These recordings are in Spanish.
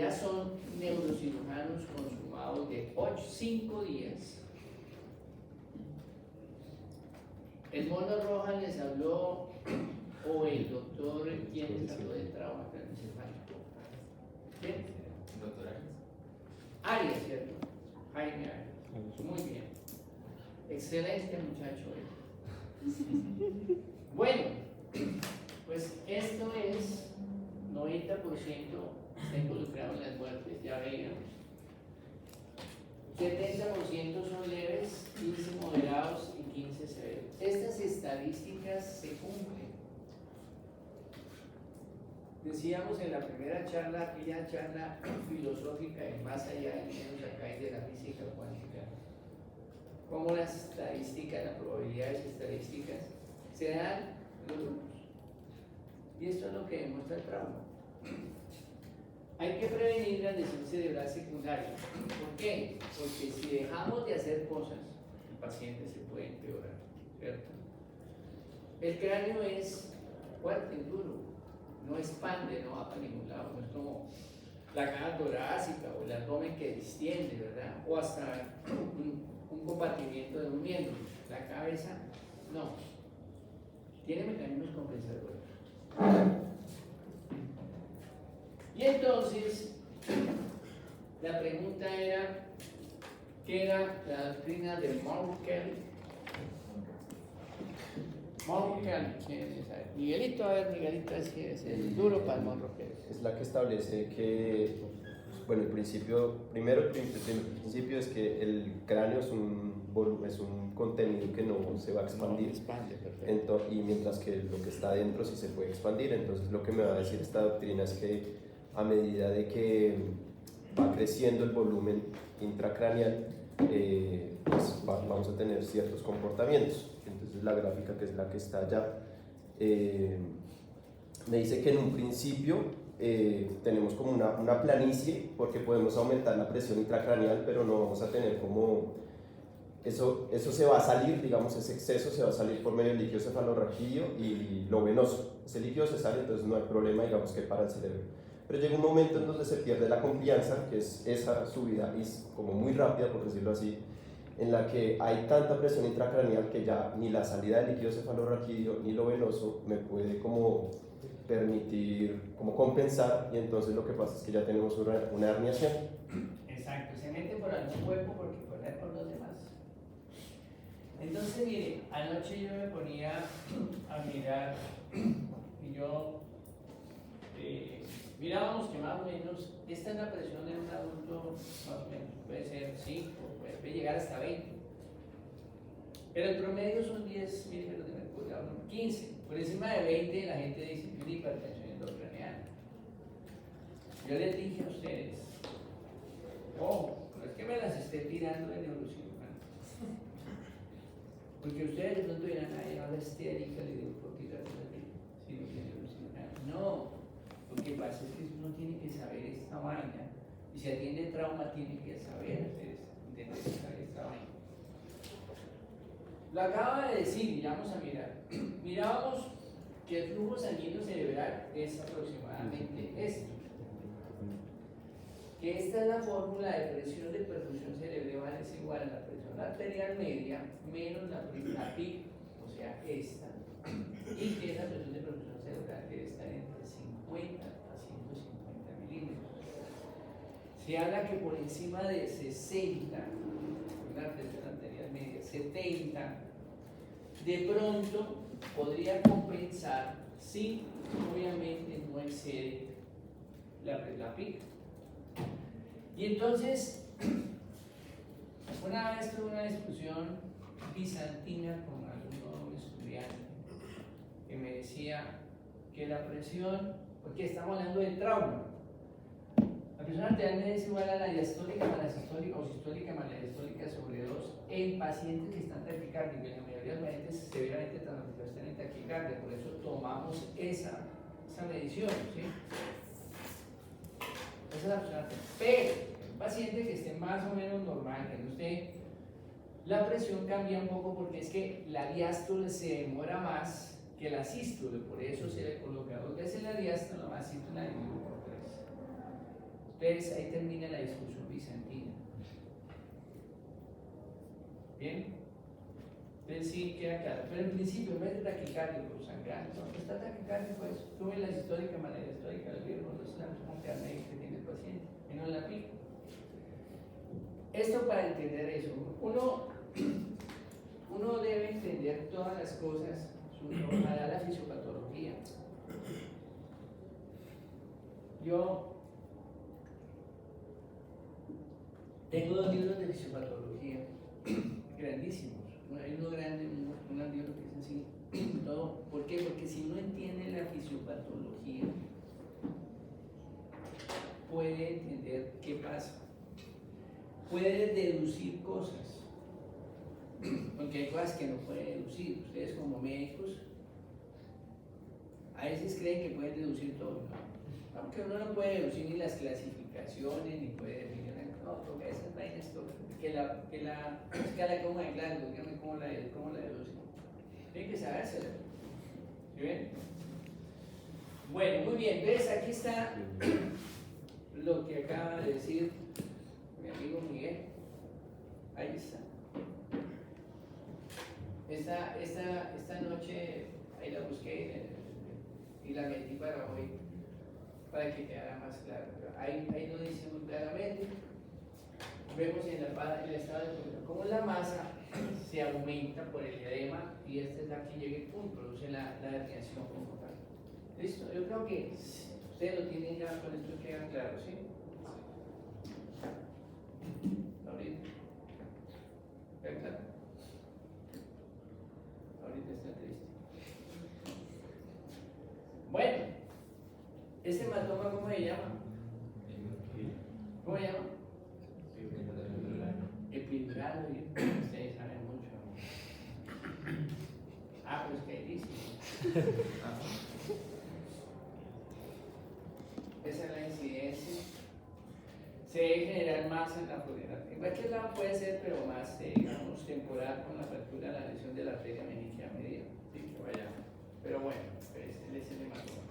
ya son neurocirujanos consumados de 5 días. El mono Rojas les habló, o el doctor, ¿quién les habló del trauma craneoencefálico? ¿Quién? Doctor Arias, ¿cierto? Jaime Arias. Muy bien. Excelente muchacho. Bueno, pues esto es 90% está involucrado en las muertes, ya veíamos. 70% son leves, 15 moderados y 15 severos. Estas estadísticas se cumplen. Decíamos en la primera charla, aquella charla filosófica de más allá de menos acá y de la física cuántica, cómo las estadísticas, las probabilidades estadísticas se dan en los grupos. Y esto es lo que demuestra el trauma. Hay que prevenir la lesión cerebral secundaria. ¿Por qué? Porque si dejamos de hacer cosas, el paciente se puede empeorar, ¿cierto? El cráneo es fuerte, duro, no expande, no va para ningún lado, no es como la caja torácica o el abdomen que distiende, ¿verdad? O hasta un compartimiento de un miembro. La cabeza, no. Tiene mecanismos compensadores. Y entonces, la pregunta era, ¿qué era la doctrina de Monroe Kelly? Monroe Kelly, ¿quién es esa? Miguelito, a ver, Miguelito es el duro para Monroe Kelly. Es la que establece que, bueno, el principio es que el cráneo es un contenido que no se va a expandir. No, expande, perfecto. Y mientras que lo que está dentro sí se puede expandir. Entonces lo que me va a decir esta doctrina es que a medida de que va creciendo el volumen intracraneal, pues vamos a tener ciertos comportamientos. Entonces la gráfica, que es la que está allá, me dice que en un principio tenemos como una planicie, porque podemos aumentar la presión intracraneal, pero no vamos a tener como eso se va a salir, digamos, ese exceso se va a salir por medio del líquido cefalorraquídeo y lo venoso. Ese líquido se sale, entonces no hay problema, digamos, que para el cerebro. Pero llega un momento en donde se pierde la confianza, que es esa subida como muy rápida, por decirlo así, en la que hay tanta presión intracraneal que ya ni la salida del líquido cefalorraquídeo ni lo venoso me puede como permitir, como compensar, y entonces lo que pasa es que ya tenemos una herniación. Exacto, se mete por algún hueco porque corre por los demás. Entonces, mire, anoche yo me ponía a mirar y yo mirábamos que más o menos, esta es la presión de un adulto, más o menos, puede ser 5, puede llegar hasta 20. Pero el promedio son 10 milímetros de mercurio, 15. Por encima de 20 la gente dice que es hipertensión endocranial. Yo les dije a ustedes, no es que me las esté tirando de neurocirujano. Porque ustedes de pronto dirán, ay, ahora histérica, le digo por tirarse la vida, sino que neurocirujano. No. Lo que pasa es que uno tiene que saber esta vaina, y si atiende trauma tiene que saber entender esta vaina. Lo acaba de decir y vamos a mirar. Mirábamos que el flujo sanguíneo cerebral es aproximadamente esto. Que esta es la fórmula de presión de perfusión cerebral, es igual a la presión arterial media menos la PIC, o sea, esta, y que esa presión de perfusión cerebral debe estar entre 50 a 150 milímetros. Se habla que por encima de 60, la presión arterial media, 70, de pronto podría compensar si obviamente no excede la PIC. Y entonces, una vez tuve una discusión bizantina con algún estudiante que me decía que la presión, porque estamos hablando del trauma, la presión arterial media es igual a la diastólica más la sistólica o sistólica más la diastólica sobre 2 en pacientes que están taquicárdigos. La mayoría de los pacientes severamente están en taquicardia, por eso tomamos esa medición, ¿sí? Esa es la presión arterial. Pero un paciente que esté más o menos normal, que no esté, la presión cambia un poco porque es que la diástole se demora más que la sístole, por eso se le coloca 2 veces la diástole más sístole dividido por 3. Entonces ahí termina la discusión bizantina. ¿Bien? Entonces sí queda claro. Pero en principio, en vez de taquicárdico, sangrando, no está taquicárdico, pues tú ves la histórica manera histórica del virus, no es la misma carne que tiene el paciente, menos la pica. Esto para entender eso, uno debe entender todas las cosas, ojalá la fisiopatología. Yo tengo 2 libros de fisiopatología grandísimos. Hay uno grande, un libro que es así. Todo. ¿Por qué? Porque si uno entiende la fisiopatología, puede entender qué pasa. Puede deducir cosas. Porque hay cosas que no puede deducir. Ustedes como médicos, a veces creen que pueden deducir todo, ¿no? Aunque uno no puede deducir ni las clasificaciones, ni puede definir, no, toca esas vainas, toca. Que la escala como de Glasgow, dígame cómo la deduce. Tiene que sabérsela. ¿Sí ven? Bueno, muy bien. ¿Ves? Aquí está lo que acaba de decir mi amigo Miguel. Ahí está. Esta noche ahí la busqué y la metí para hoy, para que quedara más claro. Ahí lo dice muy claramente. Vemos en el estado de congelación cómo la masa se aumenta por el edema y este es la que llega el punto, produce la herniación como tal. ¿Listo? Yo creo que ustedes lo tienen ya, con esto queda claro, ¿sí? Ahorita. ¿Queda claro? Ahorita está triste. Bueno, ¿ese hematoma cómo se llama? ¿Cómo se llama? Epidural, ustedes saben mucho. Pues que dice. Esa es la incidencia. Se debe generar más en la florera. En cualquier lado puede ser, pero más, digamos, temporal con la fractura, la lesión de la arteria meningia media. Sí, que vaya. Pero bueno, pues, él es el hematoma.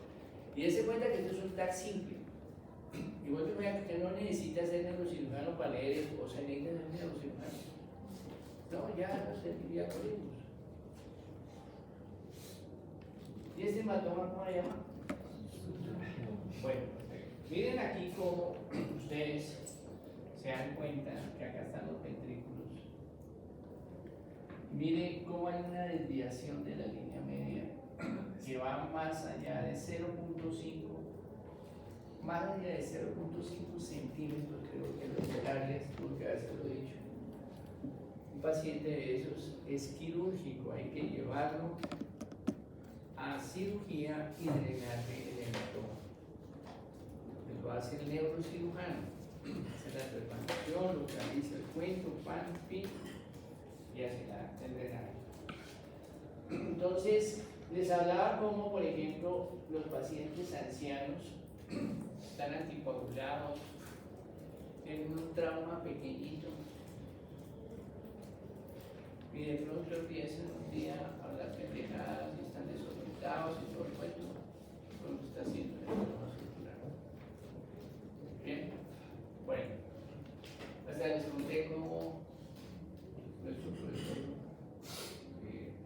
Y dése cuenta que esto es un TAC simple. Igual que usted no necesita ser neurocirujano para leer eso, o sea, necesita ser neurocirujano. No, ya corrimos. ¿Y este hematoma cómo se llama? Bueno, miren aquí cómo ustedes se dan cuenta que acá están los ventrículos. Miren cómo hay una desviación de la línea media que va más allá de 0.5, más allá de 0.5 centímetros, creo que los áreas, porque a veces lo he dicho. Un paciente de esos es quirúrgico, hay que llevarlo a cirugía y drenarle el hematoma. Lo hace el neurocirujano, hace la preparación, localiza el cuento, pan, pin, y hace el drenaje. Entonces, les hablaba como, por ejemplo, los pacientes ancianos están anticoagulados, tienen un trauma pequeñito, y de pronto empiezan un día a hablar pendejadas y están desorientados y todo el cuento, como está haciendo el trauma circular. Bien, bueno, hasta les conté cómo nuestro profesor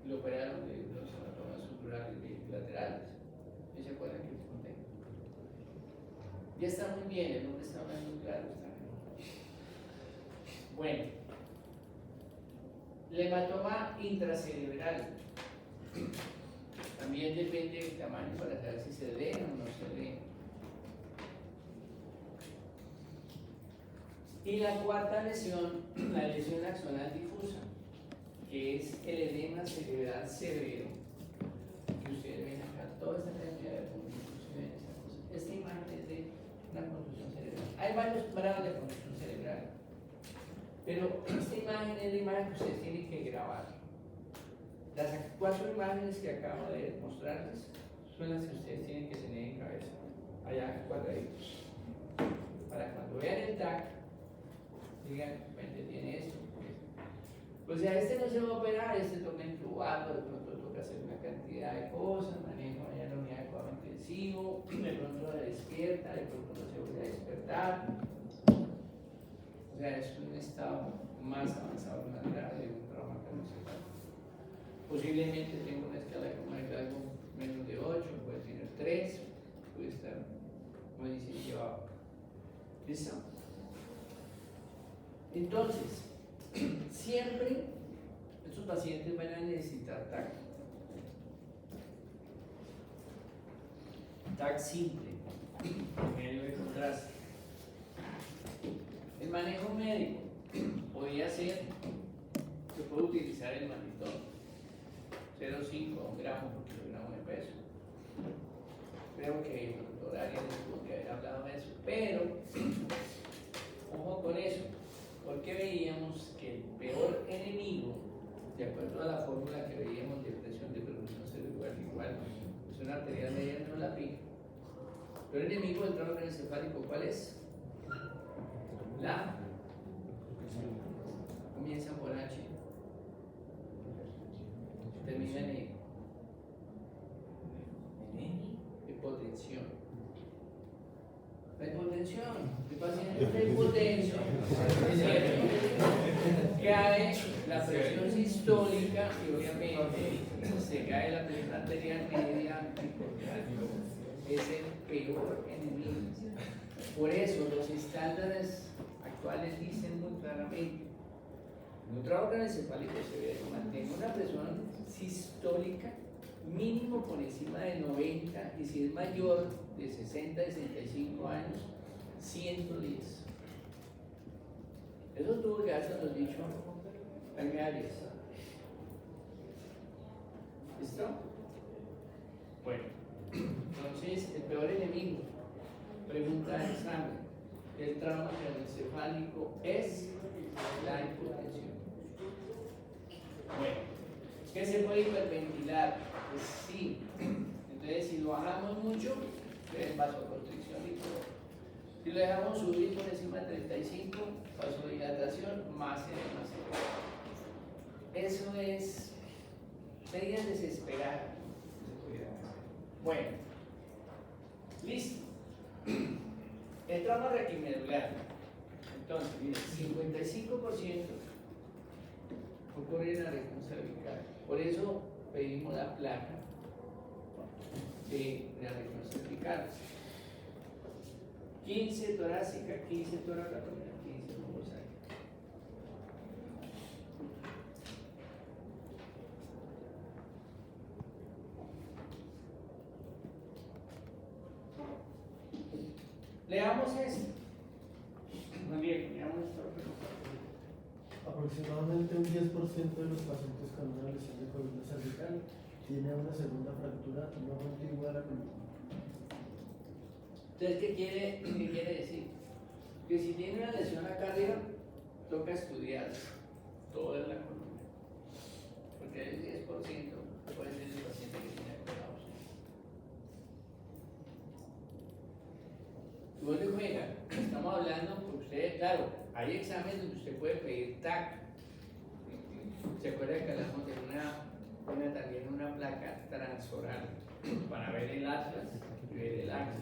lo operaron de los hematomas subdurales laterales. ¿Sí se acuerdan que les conté? Ya está muy bien, el nombre está muy claro, está bien. Bueno, el hematoma intracerebral también depende del tamaño para saber si se drena o no se drena. Y la cuarta lesión, la lesión axonal difusa, que es el edema cerebral severo, que ustedes ven acá, toda esta cantidad de puntitos, ¿sí ven esta cosa? Esta imagen es de una contusión cerebral. Hay varios grados de contusión cerebral, pero esta imagen es la imagen que ustedes tienen que grabar. Las 4 imágenes que acabo de mostrarles son las que ustedes tienen que tener en cabeza, allá cuadraditos, para cuando vean el TAC, digan, tiene esto. Pues a este no se va a operar, este toca intubarlo, de pronto toca hacer una cantidad de cosas, manejo allá en la unidad de cuidado intensivo. hipotensivo, de pronto la despierta, de pronto no se vuelve a despertar. O sea, es un estado más avanzado, más grave de un trauma craneoencefálico. Posiblemente tenga una escala de coma de Glasgow menos de 8, puede tener 3, puede estar, como dicen, llevado. ¿Listo? Entonces, siempre estos pacientes van a necesitar TAC. TAC simple, medio de contraste. El manejo médico podría ser, se puede utilizar el mannitol, 0,5 gramos por kilogramo de peso. Creo que el doctor Arias tuvo que haber hablado de eso, pero ojo con eso, porque veíamos que el peor enemigo, de acuerdo a la fórmula que veíamos de presión de perfusión cerebral igual, es una arterial media no la pica. Pero el enemigo del trauma craneoencefálico, ¿cuál es? La comienza por H, termina en E. Hipotensión. La hipotensión, el paciente está hipotenso, cae la presión sistólica y obviamente se cae la presión arterial media. Es el peor enemigo. Por eso los estándares actuales dicen muy claramente: un trauma craneoencefálico severo mantiene una presión sistólica mínimo por encima de 90 y si es mayor de 60 a 65 años, 110. Eso tuvo que haberse nos dicho Arias. ¿Listo? Bueno, entonces el peor enemigo, pregunta de examen, del trauma craneoencefálico es la hipotensión. Bueno, ¿qué se puede hiperventilar? Pues sí. Entonces, si lo bajamos mucho, le vasoconstricción y todo. Si lo dejamos subir por encima de 35, vasodilatación, más edema cerebral. Eso es medidas desesperadas. Bueno, listo. El trauma requimedular. Entonces, miren, 55% ocurre en la región cervical. Por eso pedimos la placa de la región cervical. 15 torácica, 15 toracatómica, 15 lumbosática. Leamos esto. Muy bien, leamos esto. Aproximadamente un 10% de los pacientes con una lesión de columna cervical tiene una segunda fractura no contigua a la columna. Entonces, ¿qué quiere decir? Que si tiene una lesión acá arriba, toca estudiar toda la columna. Porque el 10% puede ser el paciente que tiene colapso. ¿Dónde juega? Estamos hablando, porque usted, claro, hay exámenes donde usted puede pedir TAC. ¿Se acuerda que hablamos de también una placa transoral para ver el atlas y ver el axis?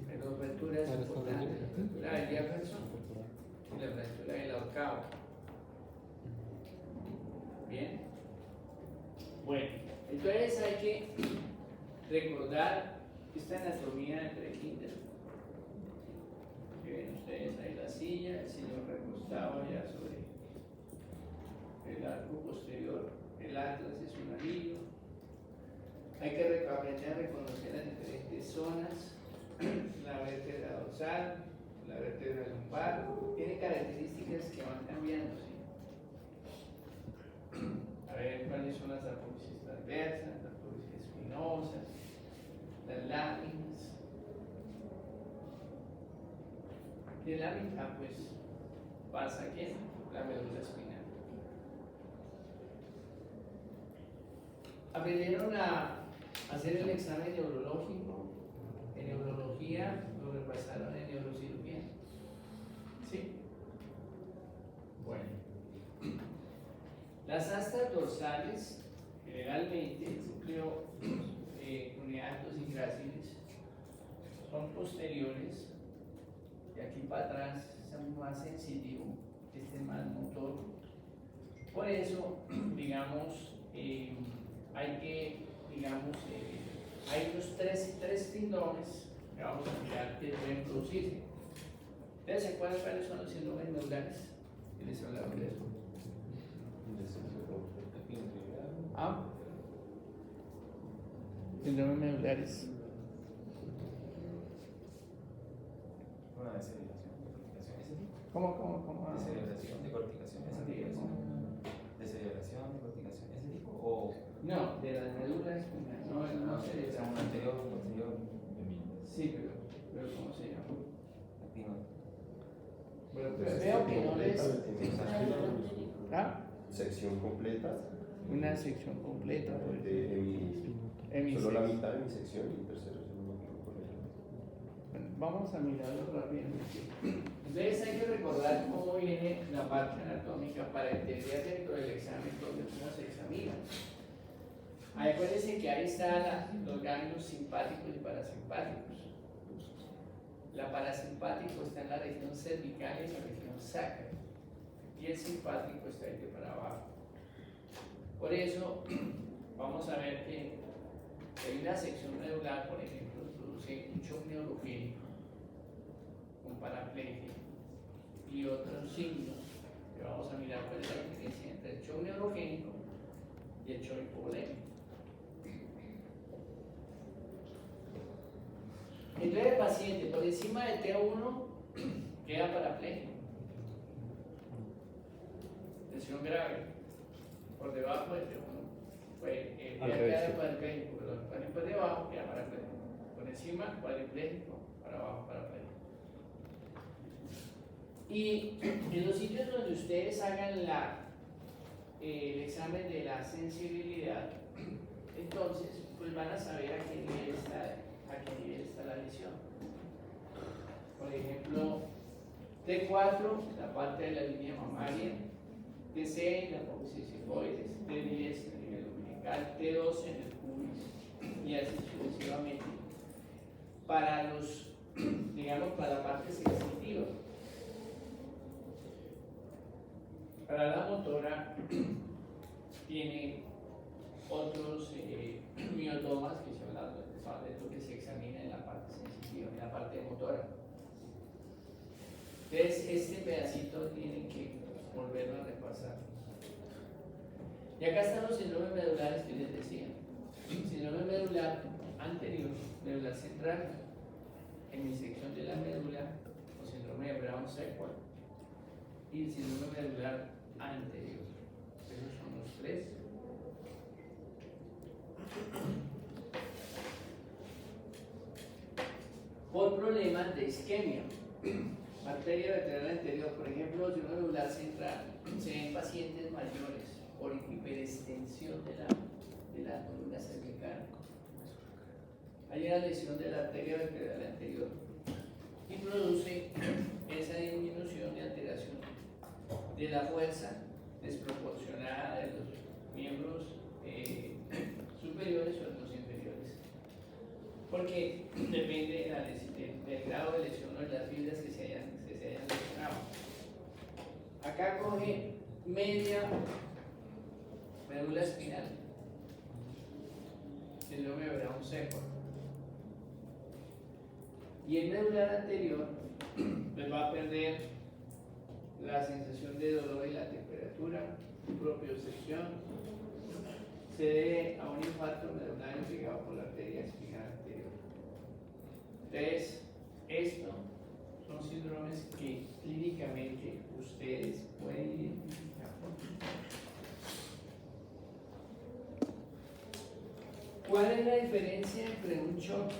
Pero la fractura es importante, la fractura del Jefferson y la fractura del ahorcado. Bien. Bueno, entonces hay que recordar esta anatomía de prekinder. Que ven ustedes ahí la silla, el señor recostado ya sobre el arco posterior, el atlas es un anillo. Hay que aprender a reconocer las diferentes zonas, la vértebra dorsal, la vértebra lumbar, tiene características que van cambiando, ¿sí? A ver cuáles son las apófisis transversas, las apófisis espinosas, las láminas. De lámina, pues, pasa aquí la médula espinal. Aprendieron a hacer el examen neurológico. En neurología lo repasaron en neurocirugía. ¿Sí? Bueno. Las astas dorsales, generalmente, el núcleo gráciles son posteriores, de aquí para atrás es más sensitivo, este es más motor. Por eso, digamos, hay que, digamos, hay unos tres síndromes que vamos a mirar que pueden producirse. ¿Ustedes se acuerdan cuáles son los síndromes medulares? ¿Qué les hablaba de eso? ¿Ah? Síndromes medulares. Una desceleración, decorticación, ese tipo. ¿Cómo? Desceleración, decorticación, ese tipo. Desceleración, decorticación, ese tipo. O No, de las médulas, no sé de es esa. un anterior, un posterior. Sí, pero ¿cómo se llama? Aquí no. Bueno, pero veo que no les. ¿Ah? Sección completa Una sección completa. Pues. de mi, solo la mitad de mi sección y el tercero es un Bueno, vamos a mirarlo rápidamente. Entonces hay que recordar cómo viene la parte anatómica para entender dentro del examen cómo se examina. Ahí acuérdense que ahí están los ganglios simpáticos y parasimpáticos. La parasimpático está en la región cervical y en la región sacra. Y el simpático está ahí de para abajo. Por eso, vamos a ver que hay una sección medular, por ejemplo, produce un shock neurogénico, un paraplegia y otros signos que vamos a mirar cuál es la diferencia entre el shock neurogénico y el shock hipovolémico. Entonces el paciente por encima de T1 queda parapléjico, lesión grave, por debajo de T1 queda cuadripléjico, perdón, por debajo queda parapléjico, por encima cuadripléjico, para abajo parapléjico. Y en los sitios donde ustedes hagan el examen de la sensibilidad, entonces pues van a saber a qué nivel está la lesión. Por ejemplo, T4, la parte de la línea mamaria, T6, la apófisis sigmoides, T10 en el nivel umbilical, T12 en el pubis y así sucesivamente. Para los, digamos, para la parte sensitiva. Para la motora tiene otros miotomas que se hablan de lo que se examina en la parte sensitiva, en la parte motora. Entonces, este pedacito tienen que volverlo a repasar. Y acá están los síndromes medulares que les decía. Síndrome medular anterior, medular central, en mi sección de la médula, o síndrome de Brown-Sequard, y el síndrome medular anterior. Esos son los tres. Por problemas de isquemia, arteria vertebral anterior, por ejemplo, síndrome medular central, se ven pacientes mayores por hiperextensión de la columna cervical. Hay una lesión de la arteria vertebral anterior y produce esa disminución y alteración de la fuerza desproporcionada de los miembros superiores o de los inferiores, porque depende del grado de lesión o de las fibras que se hayan lesionado. Acá coge media médula espinal, síndrome de Brown-Sequard, y el medular anterior pues va a perder la sensación de dolor y la temperatura, propiocepción, se debe a un infarto medular irrigado por la arteria espinal anterior. Entonces, esto son síndromes que clínicamente ustedes pueden identificar. ¿Cuál es la diferencia entre un shock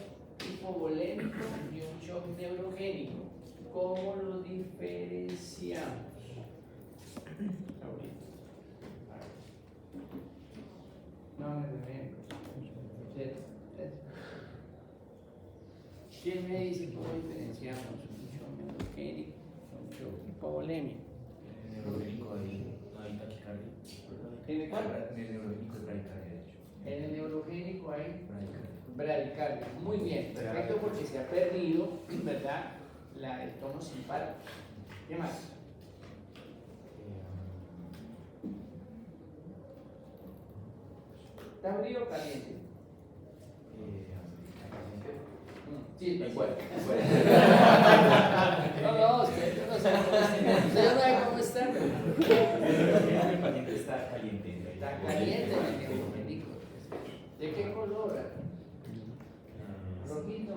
hipovolémico y un shock neurogénico? ¿Cómo lo diferenciamos? No me remember. ¿Quién me dice cómo diferenciamos un shock neurogénico y un shock hipovolémico? En el neurogénico no hay taquicardia. ¿En el cuál? En el neurogénico hay bradicardia, de hecho. En el neurogénico hay Bradicardia. Bradicardia, muy bien, perfecto, porque se ha perdido, ¿verdad? El tono simpático. ¿Qué más? ¿Está frío o caliente? Sí, pues bueno. No, usted yo no sé cómo está. Usted no sabe cómo está. El paciente está caliente. Está caliente, me dijo. ¿De qué color? Rojito.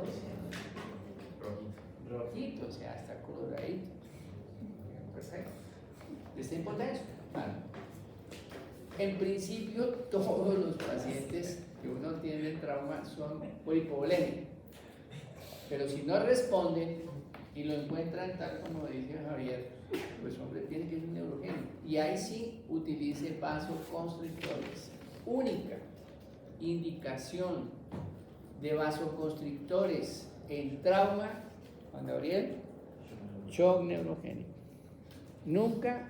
Rojito, o sea, está coloradito. Perfecto. ¿Está hipotenso? Vale. En principio, todos los pacientes que uno tiene el trauma son hipovolémicos. Pero si no responden y lo encuentran tal como dice Javier, pues hombre, tiene que ser un neurogénico. Y ahí sí utilice vasoconstrictores. Única indicación de vasoconstrictores en trauma, Juan Gabriel, shock neurogénico. Nunca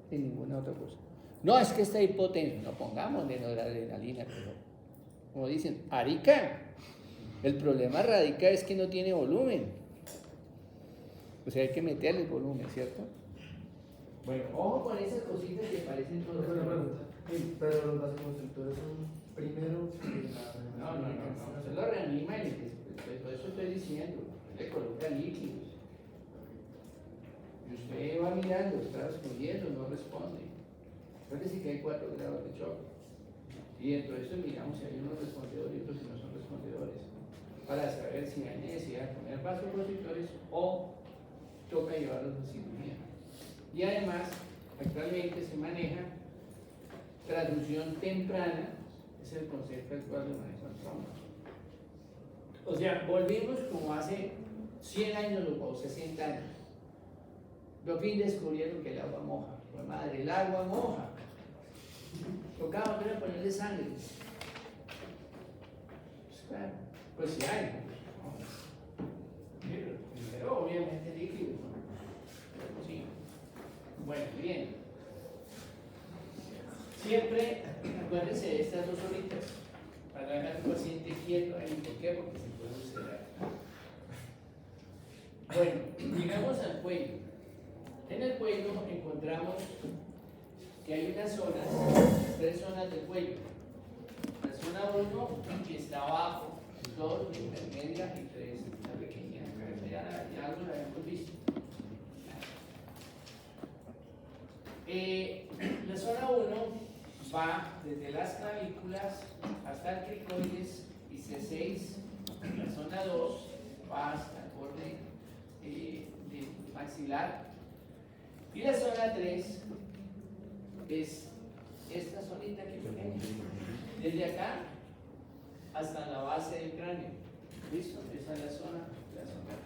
en ninguna otra cosa. No, es que está hipotenso, no pongamos de noradrenalina, pero como dicen, arica. El problema radica es que no tiene volumen. O sea, hay que meterle el volumen, ¿cierto? Bueno, ojo con esas cositas que parecen todas. Una pregunta. Pero los vasoconstrictores son primero que la No. Se lo reanima y por eso estoy diciendo, le coloca líquidos. Y usted va mirando, está respondiendo, no responde. Acuérdese que hay 4 grados de shock. Y dentro de eso miramos si hay unos respondedores y otros que no son respondedores. Para saber si hay necesidad de poner vasoconstrictores o toca llevarlos a cirugía. Y además, actualmente se maneja transfusión temprana, es el concepto actual de manejo del trauma. O sea, volvimos como hace 100 años o 60 años. Por fin descubrieron que el agua moja. Pues madre, el agua moja. Tocaba volver a ponerle sangre. Pues claro, pues sí hay. Pero obviamente líquido. Pero sí. Bueno, bien. Siempre acuérdense de estas 2 horitas para dejar al paciente quieto ahí. ¿Por qué? Porque se puede ulcerar. Bueno, llegamos al cuello. En el cuello encontramos que hay unas zonas, 3 zonas del cuello. La zona 1 que está abajo, 2 intermedia y 3 la pequeña. Ya lo habíamos visto. La zona 1 va desde las clavículas hasta el cricoides y C6. La zona 2 va hasta el borde del maxilar. Y la zona 3 es esta zonita aquí pequeña. Desde acá hasta la base del cráneo. ¿Listo? Esa es la zona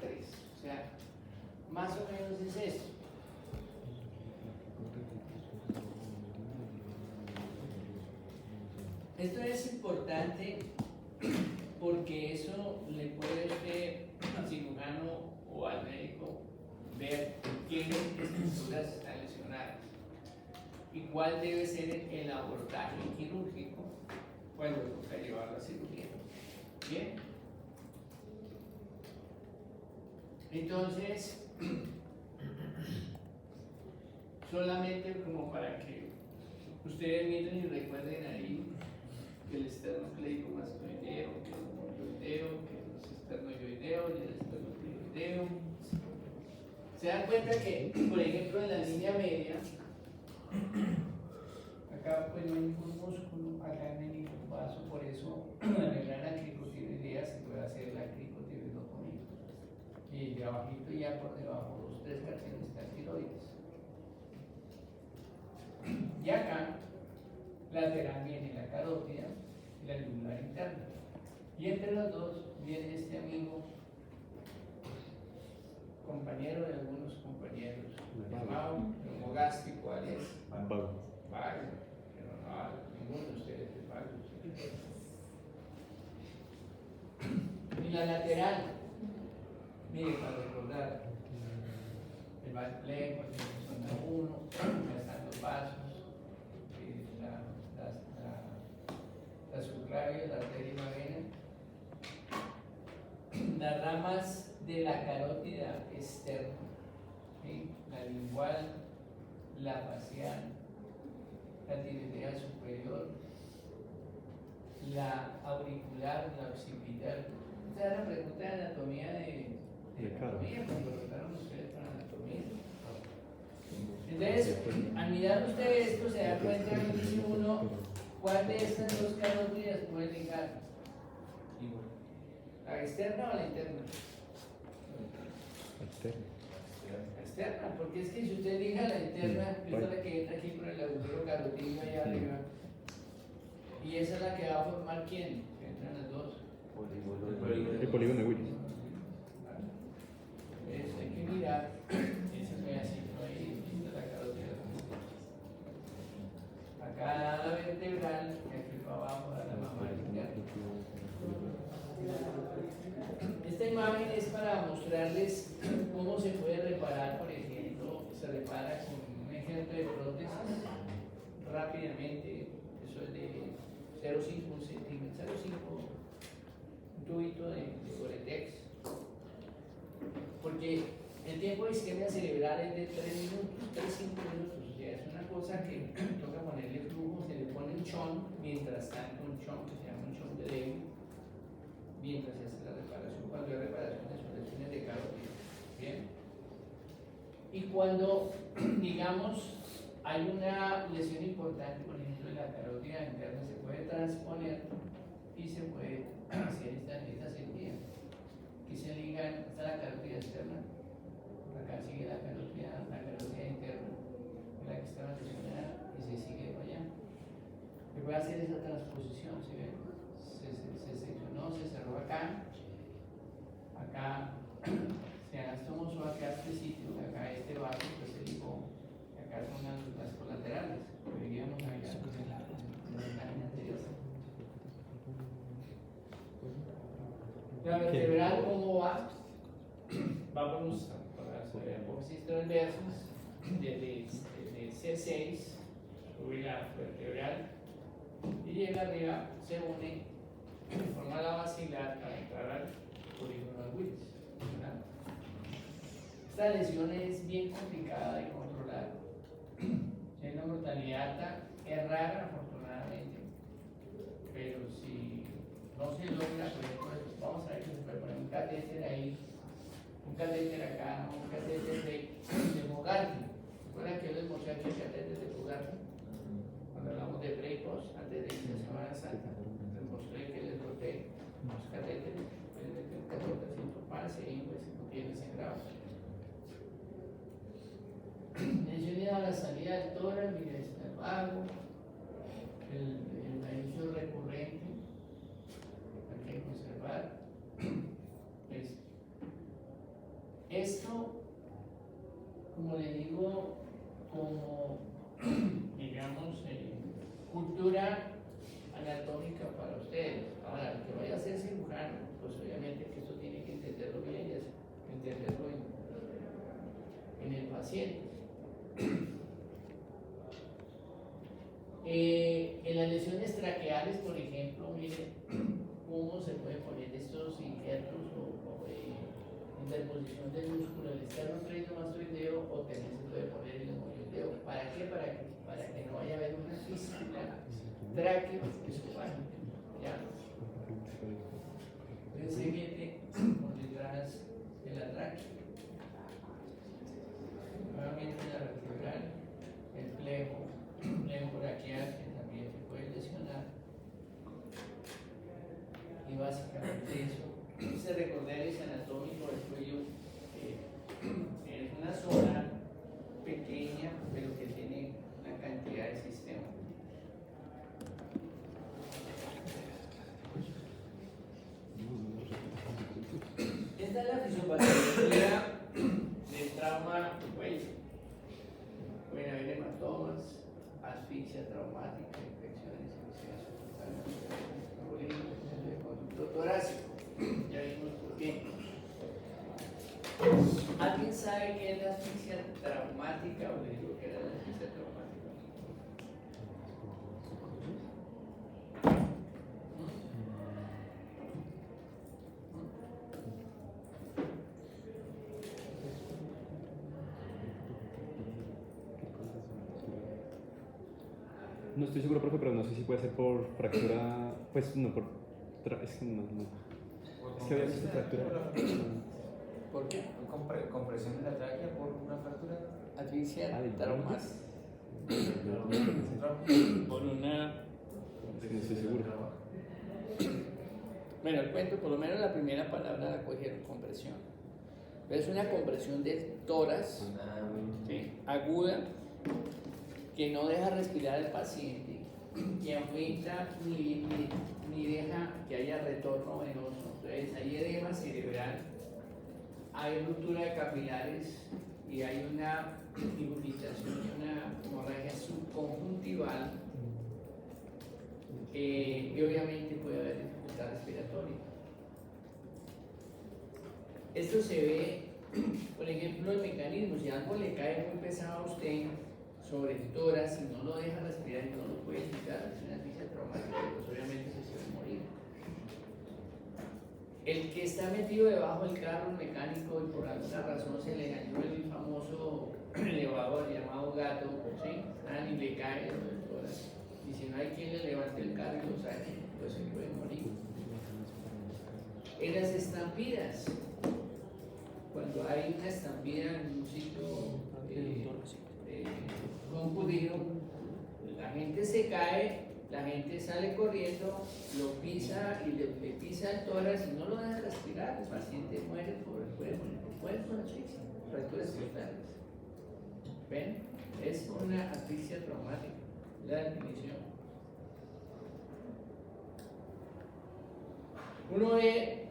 3. O sea, más o menos es esto. Esto es importante porque eso le puede usted al cirujano o al médico ver qué estructuras están lesionadas y cuál debe ser el abordaje quirúrgico cuando toca llevarlo a cirugía. Bien. Entonces, solamente como para que ustedes miren y recuerden ahí que el esternocleido mastoideo, que el monoideo, que los esternoioideos y el esternocleidoideo. Se dan cuenta que, por ejemplo, en la línea media, acá pues no hay ningún músculo, acá no hay ningún vaso, por eso la membrana cricotiroidea se puede hacer la cricotiroidotomía. Y de abajito ya por debajo, los 3 carcines están tiroides. Y acá, lateral viene la carótida y la yugular interna. Y entre los dos viene este amigo, compañero de algunos compañeros, llamado neumogástrico, ¿cuál es? Vago. Pero no, ninguno de ustedes es vago. Y la lateral, mire, para recordar, el más lejos, zona 1, ya están los vasos, la subclavia, la arteria y la vena, las ramas de la carótida externa, ¿sí? La lingual, la facial, la tiroidea superior, la auricular, la occipital. Esta es la pregunta de anatomía de anatomía, cuando preguntaron ustedes para anatomía. Entonces, al mirar ustedes esto, se da cuenta, dice uno, ¿cuál de estas dos carótidas puede ligar? ¿La externa o la interna? La externa, porque es que si usted elija la interna, esta es la que entra aquí por el agujero carotídeo allá arriba, y esa es la que va a formar ¿quién? Que entran las dos. El polígono de Willis. Eso hay que mirar ese pedacito ahí, esta es la carótida. Acá la vertebral, y aquí para abajo a la mamática. Esta imagen es para mostrarles cómo se puede reparar, por ejemplo, se repara con un ejemplo de prótesis rápidamente, eso es de 0,5 centímetros, 0,5, un tubito de Goretex, porque el tiempo de isquemia cerebral es de 3 minutos, 3-5 minutos, o sea, es una cosa que toca ponerle flujo, se le pone un chon, mientras tanto un chon que se llama un chon de Levy, mientras se hace la reparación, cuando hay reparaciones son lesiones de carótida, ¿bien? Y cuando, digamos, hay una lesión importante, por ejemplo, en la carótida interna, se puede transponer y se puede hacer esta cirugía. Aquí se ligan, está la carótida externa, acá sigue la carótida interna, la que estaba lesionada y se sigue para allá. Se puede hacer esa transposición, ¿sí ven? Se seccionó, se cerró acá, se anastomosó acá este sitio, acá este vaso, pues se ligó, acá son las colaterales, que veíamos allá en la imagen anterior. La vertebral, ¿cómo va? Vamos por los transversos, desde C6, sube la vertebral y llega arriba, se une, forma la basilar para entrar al polígono de Willis. Esta lesión es bien complicada de controlar. Tiene una mortalidad alta, es rara afortunadamente, pero si no se logra, por ejemplo, vamos a ver que se puede poner un catéter ahí, un catéter acá, un catéter de Fogarty. ¿Recuerdan que yo les mostré aquí el catéter de Fogarty? Cuando hablamos de pre-post, antes de irse a Semana Santa, les mostré que les boté los catéteres, pueden meter un catéter sin toparse y pues no tiene sangrado. Mencioné a la salida del tórax, mira, está el vago, el anillo recurrente, hay que conservar. Pues, esto, como le digo, como digamos, cultura anatómica para ustedes. Ahora, el que vaya a ser cirujano, pues obviamente que eso tiene que entenderlo bien y entenderlo en el paciente. En las lesiones traqueales, por ejemplo, miren cómo se pueden poner estos injertos o interposición del músculo, el esternocleidomastoideo, o también se puede poner el hemorroideo. ¿Para qué? Para que no vaya a haber una fístula tráqueo-esofágica. ¿Ya? Entonces se mete por detrás de la tráquea. Nuevamente la vertebral, el plejo braquial, que también se puede lesionar. Y básicamente eso. Ese recorderis anatómico del cuello es una zona pequeña, pero que tiene una cantidad de sistema. Esta es la fisiopatología del trauma del cuello. Pueden haber hematomas, asfixia traumática, infecciones, embolismo del conducto torácico. Ya vimos por qué. ¿Alguien sabe qué es la asfixia traumática o le digo qué era la asfixia traumática? No estoy seguro, profe, pero no sé si puede ser por fractura. Pues no, por. Es que no. Es que había visto fractura. ¿Por qué? Compresión de la tráquea por una fractura. Asfixia, Ah, de traumas. Por una. Es que no estoy seguro. Bueno, el cuento, por lo menos la primera palabra la cogieron, compresión. Pero es una compresión del tórax, ¿sí?, aguda, que no deja respirar al paciente, que aumenta ni deja que haya retorno venoso. Entonces hay edema cerebral, hay ruptura de capilares y hay una infiltración, una hemorragia subconjuntival, y obviamente puede haber dificultad respiratoria. Esto se ve, por ejemplo, el mecanismo. Si algo le cae muy pesado a usted sobre el tórax y no lo deja respirar y no lo puede quitar, es una asfixia traumática, pues obviamente se suele morir. El que está metido debajo del carro mecánico y por alguna razón se le dañó el famoso elevador llamado gato, ¿sí?, y le cae sobre el tórax. Y si no hay quien le levante el carro y lo saque, pues se puede morir. En las estampidas, cuando hay una estampida en un sitio concurrido, la gente se cae, la gente sale corriendo, lo pisa y le pisa el tórax y no lo deja respirar, el paciente muere por asfixia, fracturas totales. ¿Ven? Es una asfixia traumática, la definición. Uno ve,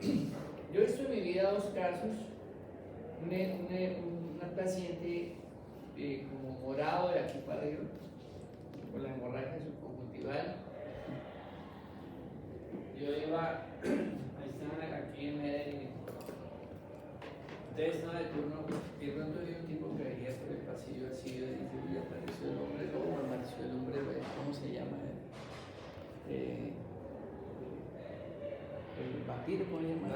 yo he visto en mi vida dos casos, una paciente como morado de aquí para arriba, con la hemorragia subconjuntival. Yo iba, ahí estaban aquí en Medellín. Ustedes estaban de turno, y de pronto vi un tipo que venía por el pasillo así, y apareció el hombre lobo, apareció el hombre, ¿cómo se llama? El vampiro, ¿cómo se llama?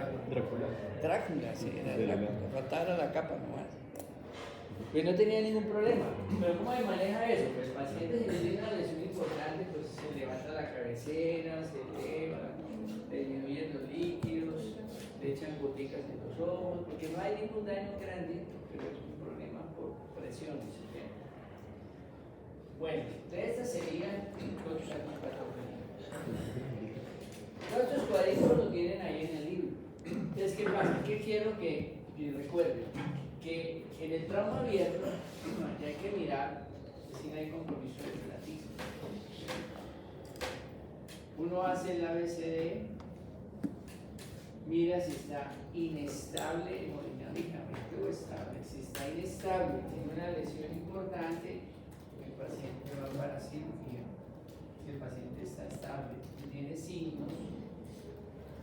Drácula, sí, era Drácula. Faltaba la capa nomás. Pues no tenía ningún problema. Pero ¿cómo se maneja eso? Pues el paciente, si tiene una lesión importante, pues se levanta la cabecera, se eleva, le disminuyen los líquidos, le echan goticas en los ojos, porque no hay ningún daño grande, pero es un problema por presiones. ¿Sí? Bueno, de estas serían los patologías. Todos estos cuadritos lo tienen ahí en el libro. Entonces, ¿qué pasa? ¿Qué quiero que recuerden? Que en el trauma abierto hay que mirar si no hay compromiso de platismo. Uno hace el ABCD, mira si está inestable hemodinámicamente o estable. Si está inestable, tiene una lesión importante, el paciente va para cirugía. Si el paciente está estable y tiene signos,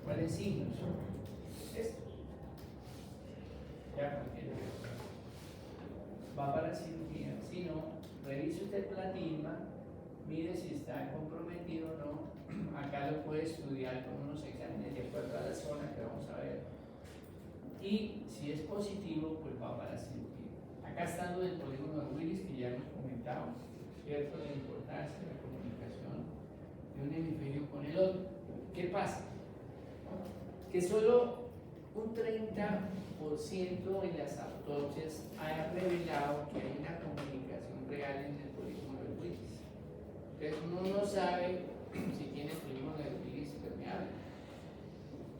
¿cuáles signos? Estos. Ya cualquiera. Va para cirugía. Si no, revise usted el platisma, mire si está comprometido o no. Acá lo puede estudiar con unos exámenes de acuerdo a la zona que vamos a ver. Y si es positivo, pues va para cirugía. Acá está lo del polígono de Willis, que ya hemos comentado, ¿cierto? La importancia de la comunicación de un hemisferio con el otro. ¿Qué pasa? Que solo un 30% en las autopsias ha revelado que hay una comunicación real entre el polígono de Willis. Entonces uno no sabe si tiene el polígono de Willis permeable.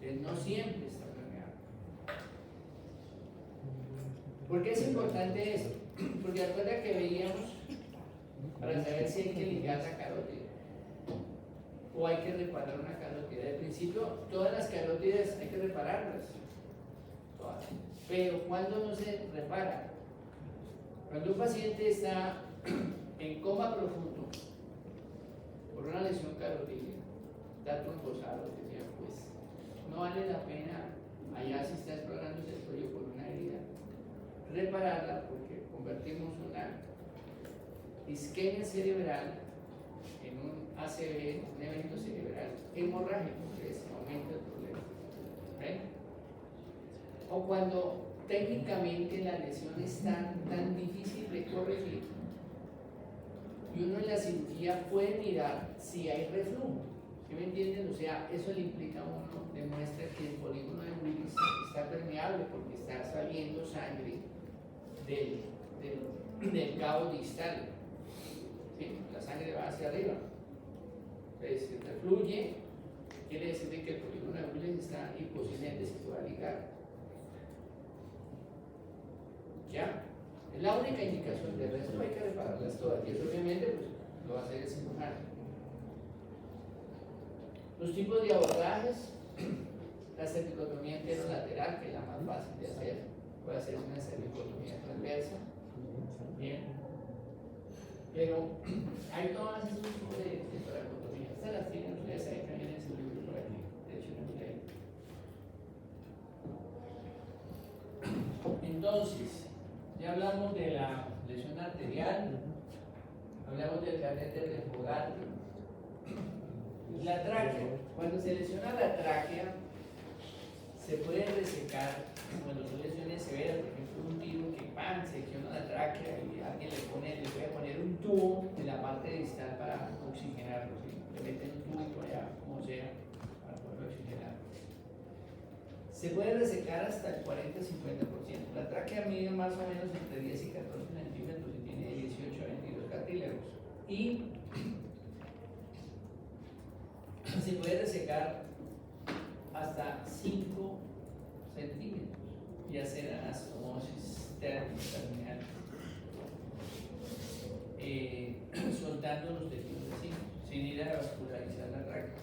Entonces no siempre está permeable. ¿Por qué es importante esto? Porque recuerda que veíamos para saber si hay que ligar la carótida o hay que reparar una carótida. De principio, todas las carótidas hay que repararlas, todas. Pero cuando no se repara, cuando un paciente está en coma profundo por una lesión carotídea, está trombosado, lo que sea, pues no vale la pena, allá si está explorándose el cuello por una herida, repararla, porque convertimos una isquemia cerebral en un ACV, un evento cerebral hemorrágico, que aumenta el problema. ¿Ven? O cuando técnicamente la lesión es tan difícil de corregir y y uno en la cirugía puede mirar si hay reflujo. ¿Sí me entienden? O sea, eso le implica a uno, demuestra que el polígono de Willis está permeable porque está saliendo sangre del cabo distal. ¿Sí? La sangre va hacia arriba. Entonces, si refluye, quiere decir que el polígono de Willis está imposible de se pueda ligar. ¿Ya? Es la única indicación. De resto hay que repararlas todas. Y eso obviamente pues, lo va a hacer el cirujano. Los tipos de abordajes, la cervicotomía enterolateral, que es la más fácil de hacer, puede hacer una cervicotomía transversa, bien, pero hay todas esos tipos de toracotomía. Estas las tienen ustedes ahí también en su libro por aquí, de hecho no mira ahí. Entonces, ya hablamos de la lesión arterial, hablamos del catéter de Fogarty. La tráquea, cuando se lesiona la tráquea, se puede resecar cuando son lesiones severas, por ejemplo, un tiro que ¡pam! Secciona la tráquea y alguien le puede poner un tubo en la parte distal para oxigenarlo, ¿sí? Le meten un tubo por allá, como sea, para poder oxigenar. Se puede resecar hasta el 40-50%. La tráquea mide más o menos entre 10 y 14 centímetros y tiene 18 a 22 cartílagos. Y se puede resecar hasta 5 centímetros y hacer anastomosis terminal, soltando los tejidos vecinos, sin ir a vascularizar la tráquea.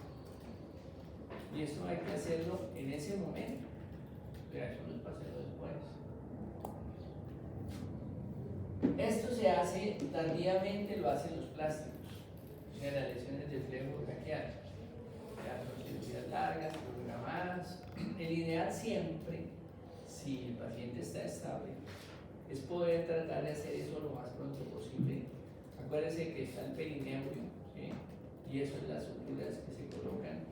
Y eso hay que hacerlo en ese momento, pero eso no es para hacerlo después. Esto se hace tardíamente, lo hacen los plásticos, o sea, las lesiones del flejo braquial. Son cirugías largas, programadas. El ideal siempre, si el paciente está estable, es poder tratar de hacer eso lo más pronto posible. Acuérdense que está el perineum, ¿sí? Y eso es las suturas que se colocan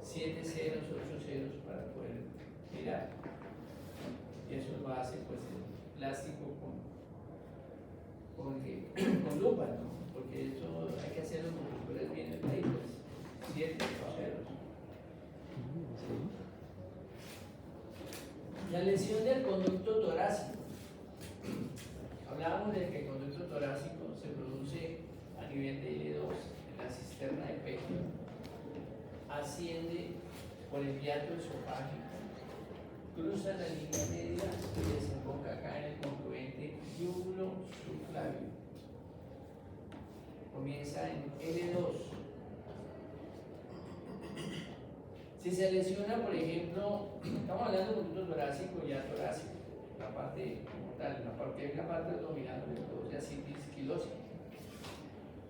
7 ceros, 8 ceros para poder mirar. Y eso lo hace pues el plástico con lupa, ¿no? Porque eso hay que hacerlo como si fuera bien el ahí, pues 7 ceros. La lesión del conducto torácico. Hablábamos de que el conducto torácico se produce a nivel de L2 en la cisterna de pecho, asciende por el hiato esofágico, cruza la línea media y desemboca acá en el congruente yúgulo subclavio. Comienza en L2. Si se lesiona, por ejemplo, estamos hablando de conducto torácico, ya torácico, la parte como tal, hay una parte abdominal que produce ascitis quilósica.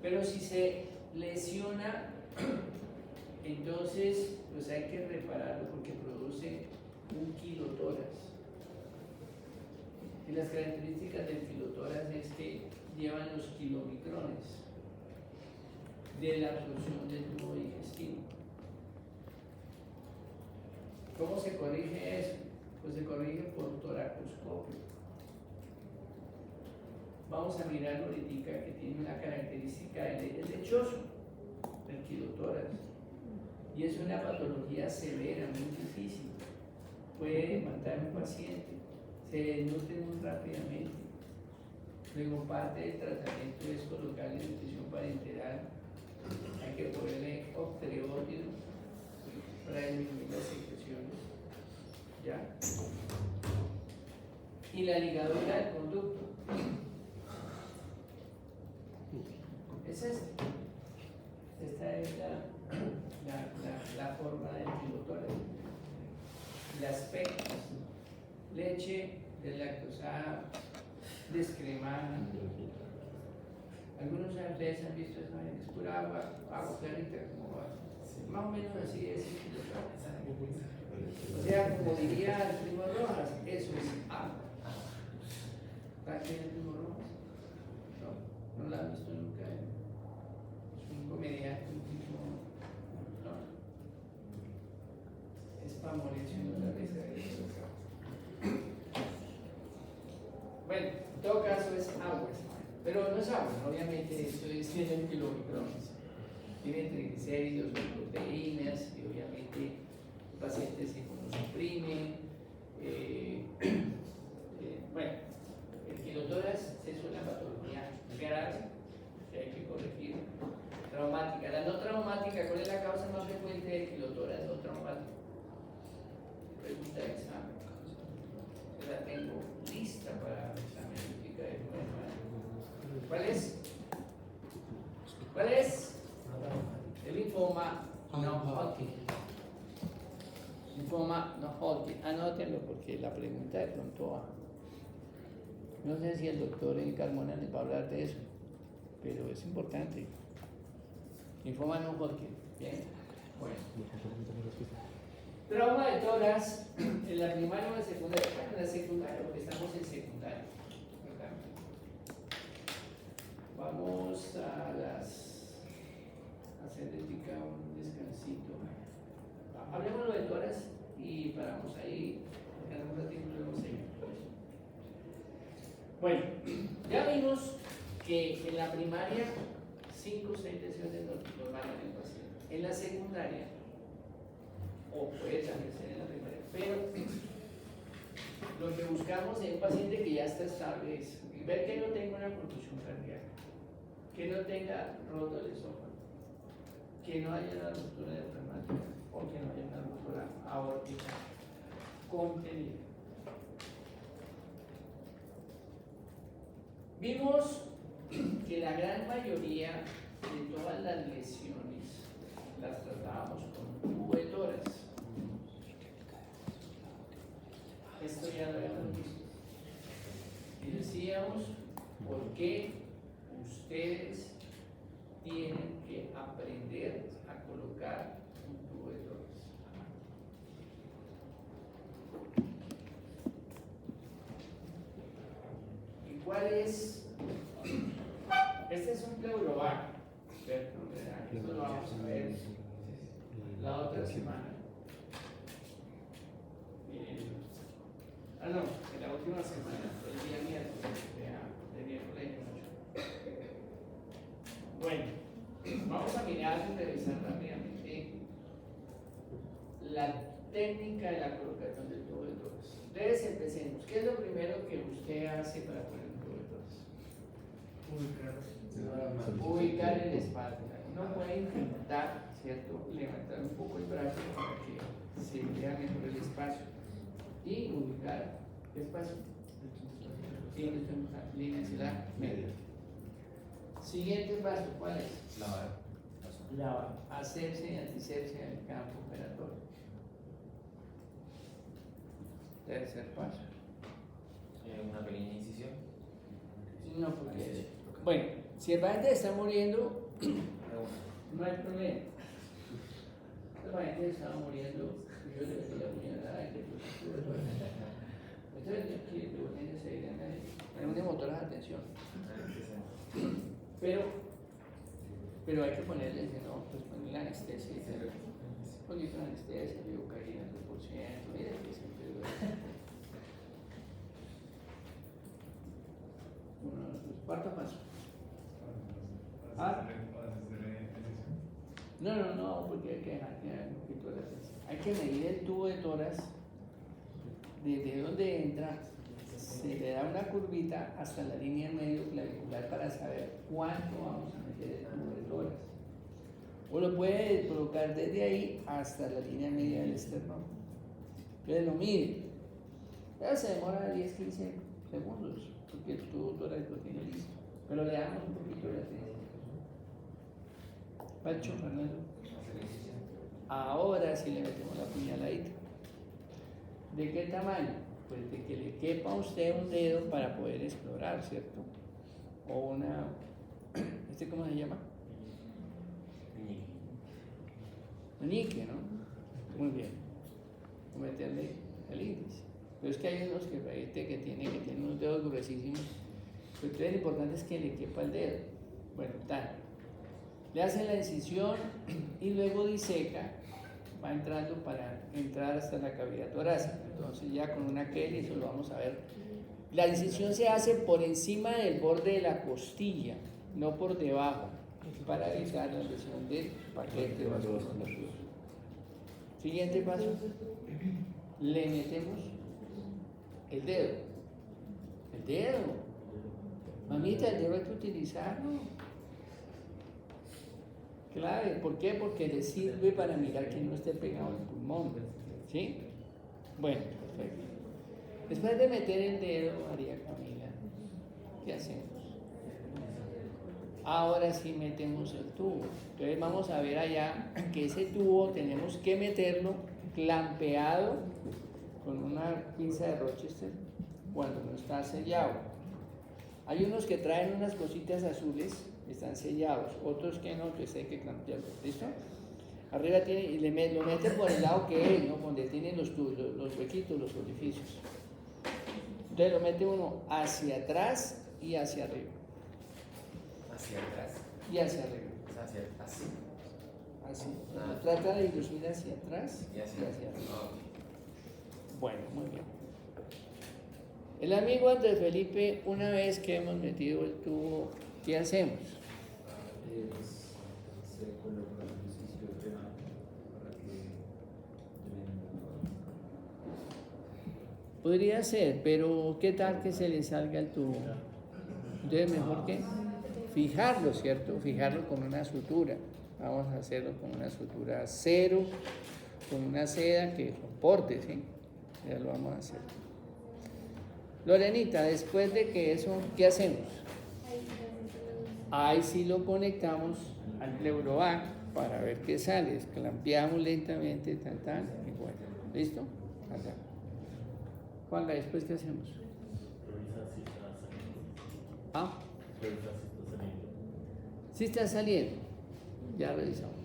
Pero si se lesiona, entonces pues hay que repararlo porque produce un kilotórax. Y las características del kilotórax es que llevan los kilomicrones de la absorción del tubo digestivo. ¿Cómo se corrige eso? Pues se corrige por toracoscopio. Vamos a mirarlo ahorita que tiene una característica del lechoso, del kilotórax. Y es una patología severa, muy difícil. Puede matar a un paciente, se desnutre muy rápidamente. Luego parte del tratamiento es colocarle nutrición parenteral. Hay que ponerle octreótido para disminuir las secreciones. ¿Ya? Y la ligadura del conducto es esta. Esta es la forma del kilotórax. Las pecas, leche deslactosada, descremada. Algunos de ustedes han visto eso, es pura agua clarita, como va. Más o menos así es el kilotórax. O sea, como diría el primo Rojas, eso es agua. ¿Para qué es el primo Rojas? No lo han visto nunca. Es un comediante, un tipo. No. Es para morirse otra vez. Bueno, en todo caso es agua. Pero no es agua, ¿no? Obviamente esto es 100 kilomicrones. Tiene triglicéridos, proteínas, y obviamente el paciente se inmunosuprime. Bueno, el kilotórax es una patología grave que hay que corregir. Traumática. La no traumática, ¿cuál es la causa más frecuente del kilotórax no traumático? Pregunta de examen. Yo la tengo lista para el examen de física de prueba. ¿Cuál es? ¿Cuál es? El linfoma no Hodgkin. Linfoma no Hodgkin. Anótenlo porque la pregunta de pronto va. No sé si el doctor Carmona les va a hablar de eso, pero es importante. Linfoma no Hodgkin. Bien. Bueno. Trauma de tórax en la primaria o en la secundaria. Bueno, en la secundaria, porque estamos en secundaria. ¿Verdad? Vamos a hacer un descansito. Hablemos de tórax y paramos ahí. En algún ratito luego seguimos. Bueno, ya vimos que en la primaria 5 o 6 lesiones normales en el paciente. En la secundaria, o puede también ser en la primaria, pero lo que buscamos en un paciente que ya está estable es ver que no tenga una contusión cardíaca, que no tenga roto el esófago, que no haya una ruptura diafragmática o que no haya una ruptura aórtica contenida. Vimos que la gran mayoría de todas las lesiones las tratábamos con tubo de tórax. Esto ya lo habíamos visto. Y decíamos por qué ustedes tienen que aprender a colocar un tubo de tórax. ¿Y cuál es? Este es un pleurovac. Esto lo vamos a ver la otra semana. No, en la última semana, el día miércoles, de miércoles 8. Bueno, vamos a mirar y revisar rápidamente la técnica de la colocación del tubo de tórax. Entonces empecemos. ¿Qué es lo primero que usted hace para poner un tubo de tórax? Ubicar el espacio. Uno puede intentar, ¿cierto?, levantar un poco el brazo para que se vea mejor el espacio y ubicar el espacio. Línea axilar media. Siguiente paso, ¿cuál es? Lavar. Asepsia y antisepsia en el campo operatorio. Tercer paso. Una pequeña incisión. No, porque. Bueno, si el paciente está muriendo, no hay problema. El paciente estaba muriendo, yo le decía puñalada y le puse. Entonces, aquí le ponen ese en un motor de atención. Pero hay que ponerle, no, pues ponerle anestesia, un poquito de anestesia, lidocaína 2%, mira que siempre cuarto paso. ¿Ah? No, porque hay que dejar que haya un poquito de latencia. Hay que medir el tubo de tórax desde donde entra, se le da una curvita hasta la línea medio clavicular para saber cuánto vamos a meter el tubo de tórax. O lo puede colocar desde ahí hasta la línea media del esternón. Entonces lo mide. Pero se demora 10-15 segundos porque el tubo tórax lo tiene listo. Pero le damos un poquito de latencia. Pancho, Fernando. Ahora sí le metemos la puñaladita. ¿De qué tamaño? Pues de que le quepa a usted un dedo para poder explorar, ¿cierto? O una... ¿Cómo se llama? Meñique, ¿no? Muy bien. Voy a meterle el índice. Pero es que hay unos que tienen unos dedos gruesísimos. Pero entonces lo importante es que le quepa el dedo. Bueno, tal. Le hacen la incisión y luego diseca, va entrando para entrar hasta la cavidad torácica. Entonces ya con una Kelly, eso lo vamos a ver La incisión se hace por encima del borde de la costilla, no por debajo, para evitar la lesión del paquete vascular. Siguiente paso, le metemos el dedo. El dedo. Mamita, el dedo hay que utilizarlo. Clave, ¿por qué? Porque le sirve para mirar que no esté pegado al pulmón. ¿Sí? Bueno, perfecto. Después de meter el dedo, María Camila, ¿qué hacemos? Ahora sí metemos el tubo. Entonces vamos a ver allá que ese tubo tenemos que meterlo clampeado con una pinza de Rochester cuando no está sellado. Hay unos que traen unas cositas azules, están sellados, otros que no, entonces hay que clampearlo. ¿Listo? Arriba tiene, y lo mete por el lado que es, ¿no? Donde tienen los huequitos, los orificios. Entonces lo mete uno hacia atrás y hacia arriba. Hacia atrás. Y hacia arriba. Hacia así. Así. Ah. Trata de inducir hacia atrás Y hacia arriba. Ah, Bueno, muy bien. El amigo Andrés Felipe, una vez que hemos metido el tubo, ¿qué hacemos? Se coloca el ejercicio de drenado para que drene. Podría ser, pero ¿qué tal que se le salga el tubo? Entonces, mejor que fijarlo, ¿cierto? Fijarlo con una sutura. Vamos a hacerlo con una sutura cero, con una seda que soporte, ¿sí? Ya lo vamos a hacer. Lorenita, después de que eso, ¿qué hacemos? Ahí sí lo conectamos al pleurovac para ver qué sale. Clampeamos lentamente, tan, y bueno. ¿Listo? Acá. Juanca, ¿después qué hacemos? Revisa si está saliendo. Ah, Revisa si está saliendo. sí está saliendo. Ya revisamos.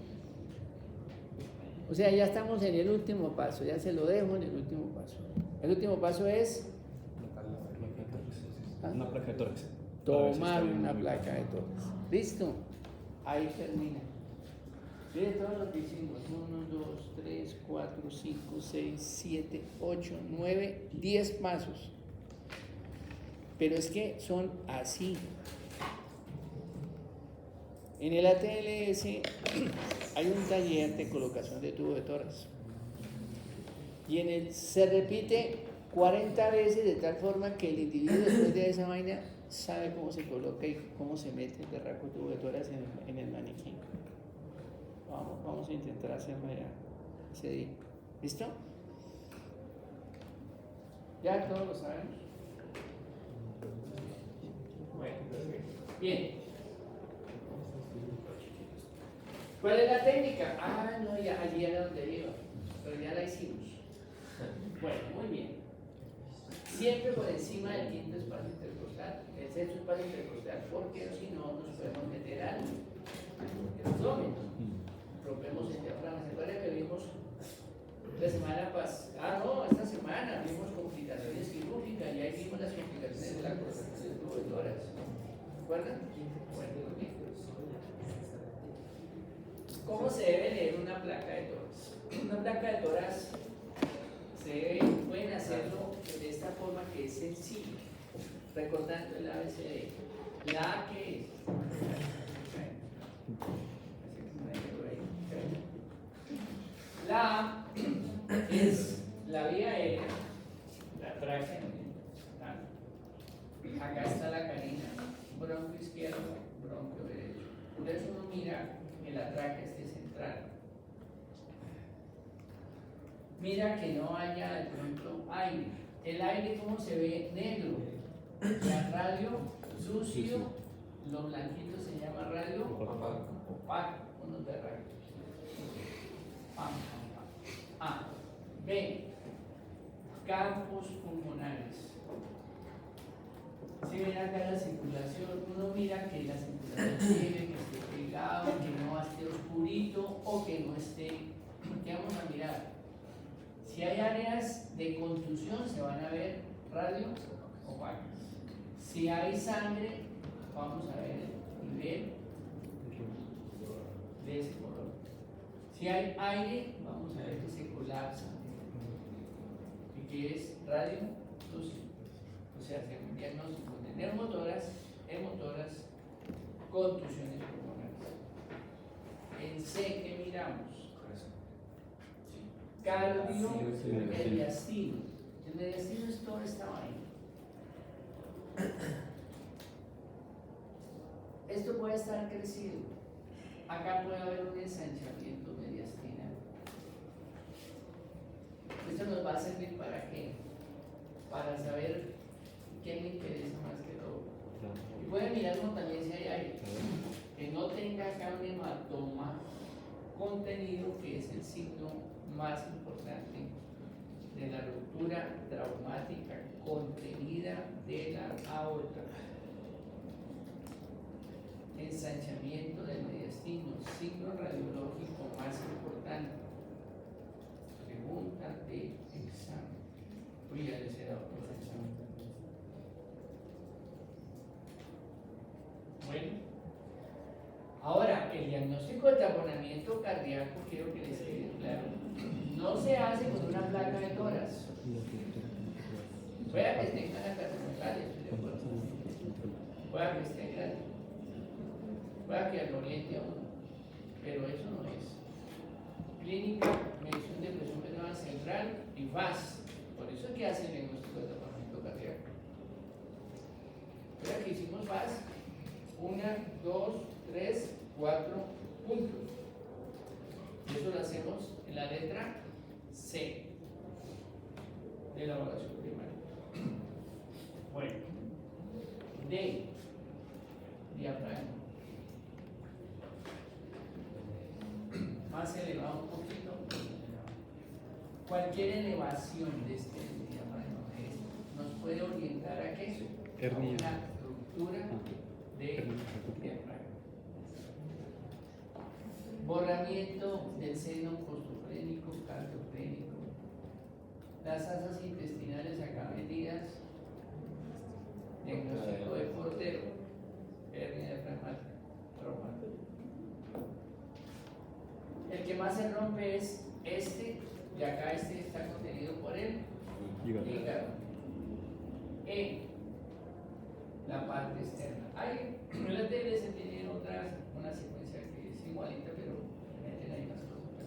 O sea, ya estamos en el último paso. Ya se lo dejo en el último paso. El último paso es Una placa de tórax. tomar una placa de tórax. ¿Listo? Ahí termina. Mire todo lo que hicimos. 1, 2, 3, 4, 5, 6, 7, 8, 9, 10 pasos. Pero es que son así. En el ATLS hay un taller de colocación de tubo de tórax. Y en él se repite 40 veces de tal forma que el individuo después de esa vaina sabe cómo se coloca y cómo se mete el berraco tubo de tórax en el maniquí. Vamos a intentar hacerlo ya ese día. ¿Listo? ¿Ya todos lo sabemos? Bueno, perfecto. Bien. ¿Cuál es la técnica? Ah, no, ya allí era donde iba, pero ya la hicimos. Bueno, muy bien. Siempre por encima del quinto espacio intercostal, el sexto espacio intercostal, porque si no nos podemos meter al abdomen. Rompemos el diafragma. ¿Se acuerdan que vimos la semana pasada? Ah, no, esta semana vimos complicaciones quirúrgicas y ahí vimos las complicaciones de la colocación del tubo de tórax. ¿Se acuerdan? Bueno, muy bien. ¿Cómo se debe leer una placa de tórax? Una placa de tórax pueden hacerlo de esta forma que es sencilla, recordando el ABCD. La A, ¿qué es? La A es la vía aérea, la tráquea. Acá está la canina, bronquio izquierdo, bronquio derecho. Por eso uno mira que la tráquea esté central. Mira que no haya de pronto aire. El aire, ¿cómo se ve? Negro. La radio sucio, lo blanquito se llama radio opaco, unos de radio. A. B. Campos pulmonares. Si ven acá la circulación, uno mira que la circulación llegue, que esté pegado, que no esté oscurito o que no esté. ¿Qué vamos a mirar? Si hay áreas de contusión, se van a ver radio opacas. Si hay sangre, vamos a ver el nivel de ese color. Si hay aire, vamos a ver que se colapsa y que es radio lúcido. O sea, hacer un diagnóstico de neumotoras, hemotoras, contusiones pulmonares. En C, ¿qué miramos? Cardio, mediastino. El mediastino es toda esta vaina. Esto puede estar crecido. Acá puede haber un ensanchamiento mediastinal. Esto nos va a servir para qué? Para saber qué me interesa más que todo. Y pueden mirarlo también si hay aire. Que no tenga acá un hematoma contenido, que es el signo más importante de la ruptura traumática contenida de la aorta. Ensanchamiento del mediastino, signo radiológico más importante. Pregunta de examen. Uy, ya les he dado ensanchamiento. Bueno, ahora el diagnóstico de taponamiento cardíaco, quiero que les quede claro, no se hace con una placa de tórax. Pueda que tenga la cardiología, estoy de acuerdo. Pueda que esté grande. Pueda que lo oriente a uno. Pero eso no es. Clínica, medición de presión venosa central y FAS. Por eso es que hacen el diagnóstico de taponamiento cardíaco. Pueda que hicimos FAS. 1, 2, 3, 4 puntos. Eso lo hacemos en la letra C de la evaluación primaria. Bueno, D, diafragma. Más elevado un poquito. Cualquier elevación de este diafragma nos puede orientar a qué? Hernia. A una ruptura de diafragma. Borramiento del seno costofrénico, cardiofrénico. Las asas intestinales acá metidas. Diagnóstico de portero. Hernia diafragmática. Traumática. El que más se rompe es este, y acá este está contenido por el hígado. La parte externa. Hay, en la tele se tiene una secuencia que es igualita, pero meten ahí más cosas.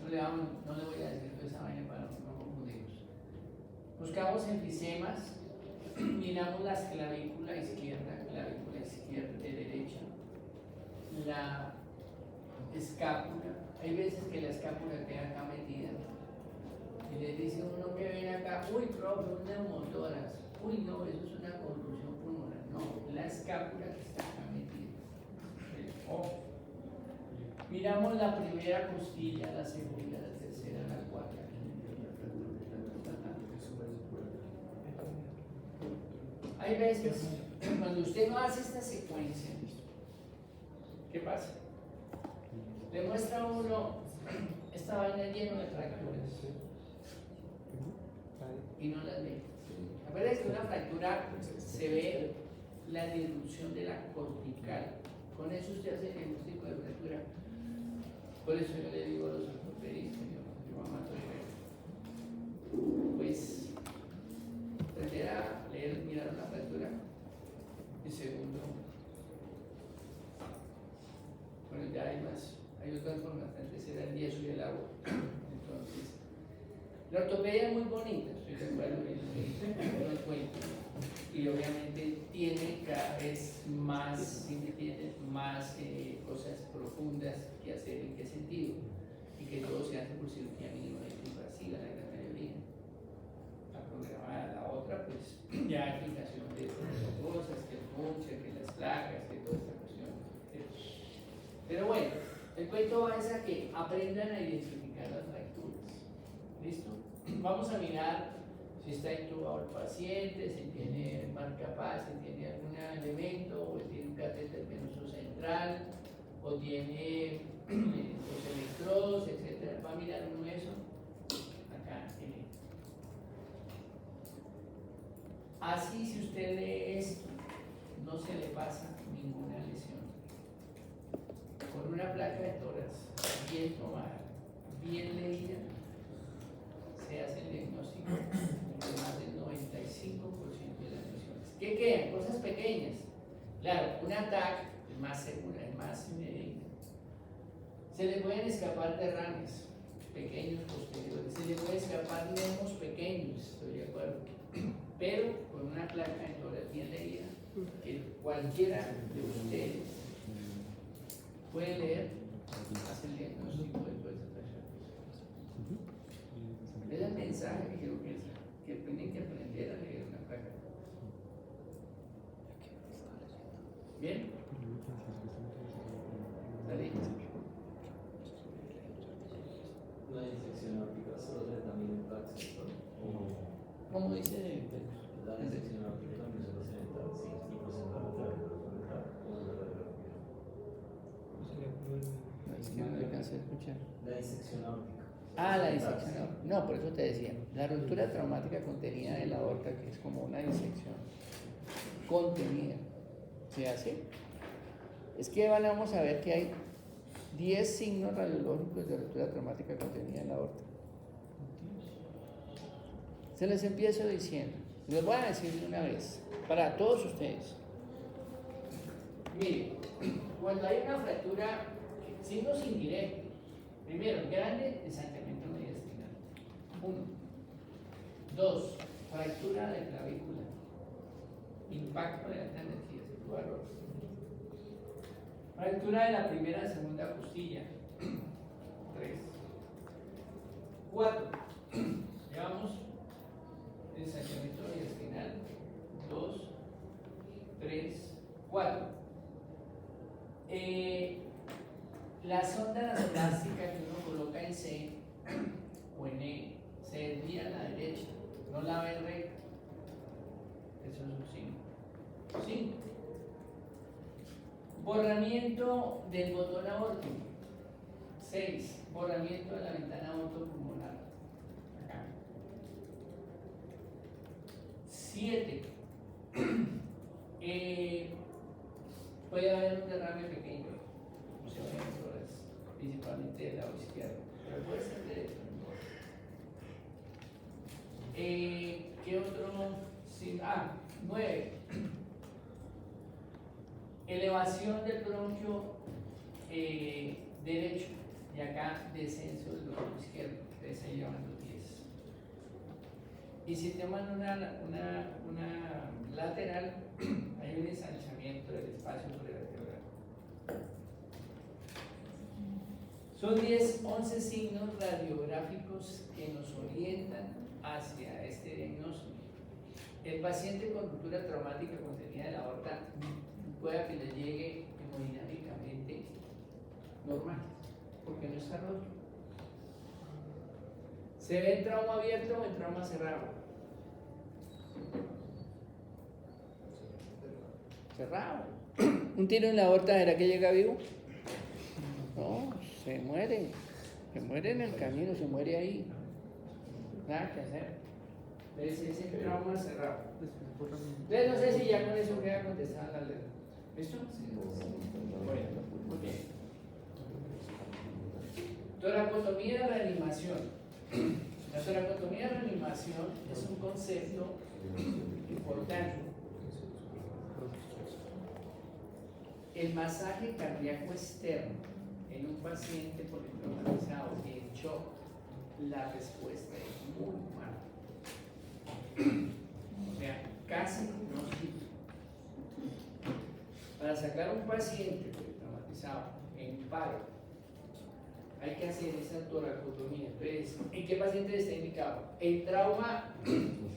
Pero no le voy a decir toda esa vaina para no confundirnos. Buscamos enfisemas, miramos la clavícula izquierda de derecha, la escápula. Hay veces que la escápula queda acá metida. Y les dice uno que ven acá, uy, profe, un neumotórax. Uy, no, eso es una contusión pulmonar. No, la escápula que está acá metida. Ojo. Miramos la primera costilla, la segunda, la tercera, la cuarta. Hay veces, cuando usted no hace esta secuencia, ¿qué pasa? Le muestra a uno esta vaina llena de fracturas y no las ve. Acuérdense que una fractura se ve la disrupción de la cortical. Con eso usted hace el diagnóstico de fractura. Por eso yo le digo a los ortopedistas, yo amato pues aprender a leer, mirar una fractura. Y segundo, bueno, ya hay otras formas, antes era el yeso y el agua. Entonces, la ortopedia es muy bonita, estoy de acuerdo en el cuento. Y obviamente tiene cada vez más, siempre tiene más cosas profundas que hacer. ¿En qué sentido? Y que todo se hace por cirugía mínimamente invasiva, la gran mayoría. La programada, la otra, pues ya aplicación de estas cosas, que el punche, que las placas, que toda esta cuestión. Pero bueno, el cuento va a que aprendan a identificar las fracturas. ¿Listo? Vamos a mirar si está intubado el paciente, si tiene marcapaz, si tiene algún elemento, o tiene un catéter venoso central, o tiene los electrodos, etc. Va a mirar uno eso. Acá. Así, si usted lee esto, no se le pasa ninguna lesión. Con una placa de tórax bien tomada, bien leída, se hace el diagnóstico de más del 95% quedan? Cosas pequeñas. Claro, un ataque es más segura, es más se le pueden escapar derrames pequeños posteriores, se le puede escapar lemos pequeños, estoy de acuerdo, pero con una placa de Torres bien leída, que cualquiera de ustedes puede leer, hace el diagnóstico después de hacer. Es el mensaje que quiero que tienen que aprender a leer una placa. ¿Bien? ¿Salí? La disección óptica solo se da también en taxis, ¿no? ¿Cómo dice? La disección óptica también solo se da en taxis y pues en la radiografía o en la radiografía. Es que no alcancé a escuchar. La disección óptica. Ah, la disección. No, por eso te decía. La ruptura traumática contenida de la aorta, que es como una disección contenida, ¿se hace? Es que vamos a ver que hay 10 signos radiológicos de ruptura traumática contenida en la aorta. Se les empiezo diciendo, les voy a decir de una vez, para todos ustedes. Miren, cuando hay una fractura, signos indirectos. Primero, grande desangramiento mediastinal. 1. 2. Fractura de clavícula. Impacto de alta energía, valor. Fractura de la primera y segunda costilla. 3. 4. Llevamos desangramiento mediastinal. 2, 3, 4. La sonda anastoplástica que uno coloca en C o en E se desvía a la derecha, no la ve recta. Eso es un signo. 5. Borramiento del botón aórtico. 6. Borramiento de la ventana aortopulmonar. Acá. 7. Puede haber un derrame pequeño, como se ven en horas, principalmente del lado izquierdo, pero puede ser de derecho. ¿Qué otro? Sí, 9. Elevación del bronquio derecho y acá descenso del bronquio izquierdo, ustedes ahí llevan los 10. Y si toman una lateral, hay un ensanchamiento del espacio sobrevertebral. Son 10, 11 signos radiográficos que nos orientan hacia este diagnóstico. El paciente con ruptura traumática contenida de la aorta pueda que le llegue hemodinámicamente normal, porque no está roto. ¿Se ve en trauma abierto o en trauma cerrado? Cerrado. Un tiro en la aorta, ¿será que llega vivo? No, se muere en el camino, se muere ahí. Nada que hacer. Entonces ese trauma cerrado. Entonces no sé si ya con eso queda contestada la letra. ¿Listo? Bueno, muy bien. Toracotomía de reanimación. La toracotomía de reanimación es un concepto importante. El masaje cardíaco externo en un paciente politraumatizado en shock, la respuesta es muy mala. O sea, casi no sirve. Para sacar a un paciente politraumatizado en paro, hay que hacer esa toracotomía. Entonces, ¿en qué paciente está indicado? En trauma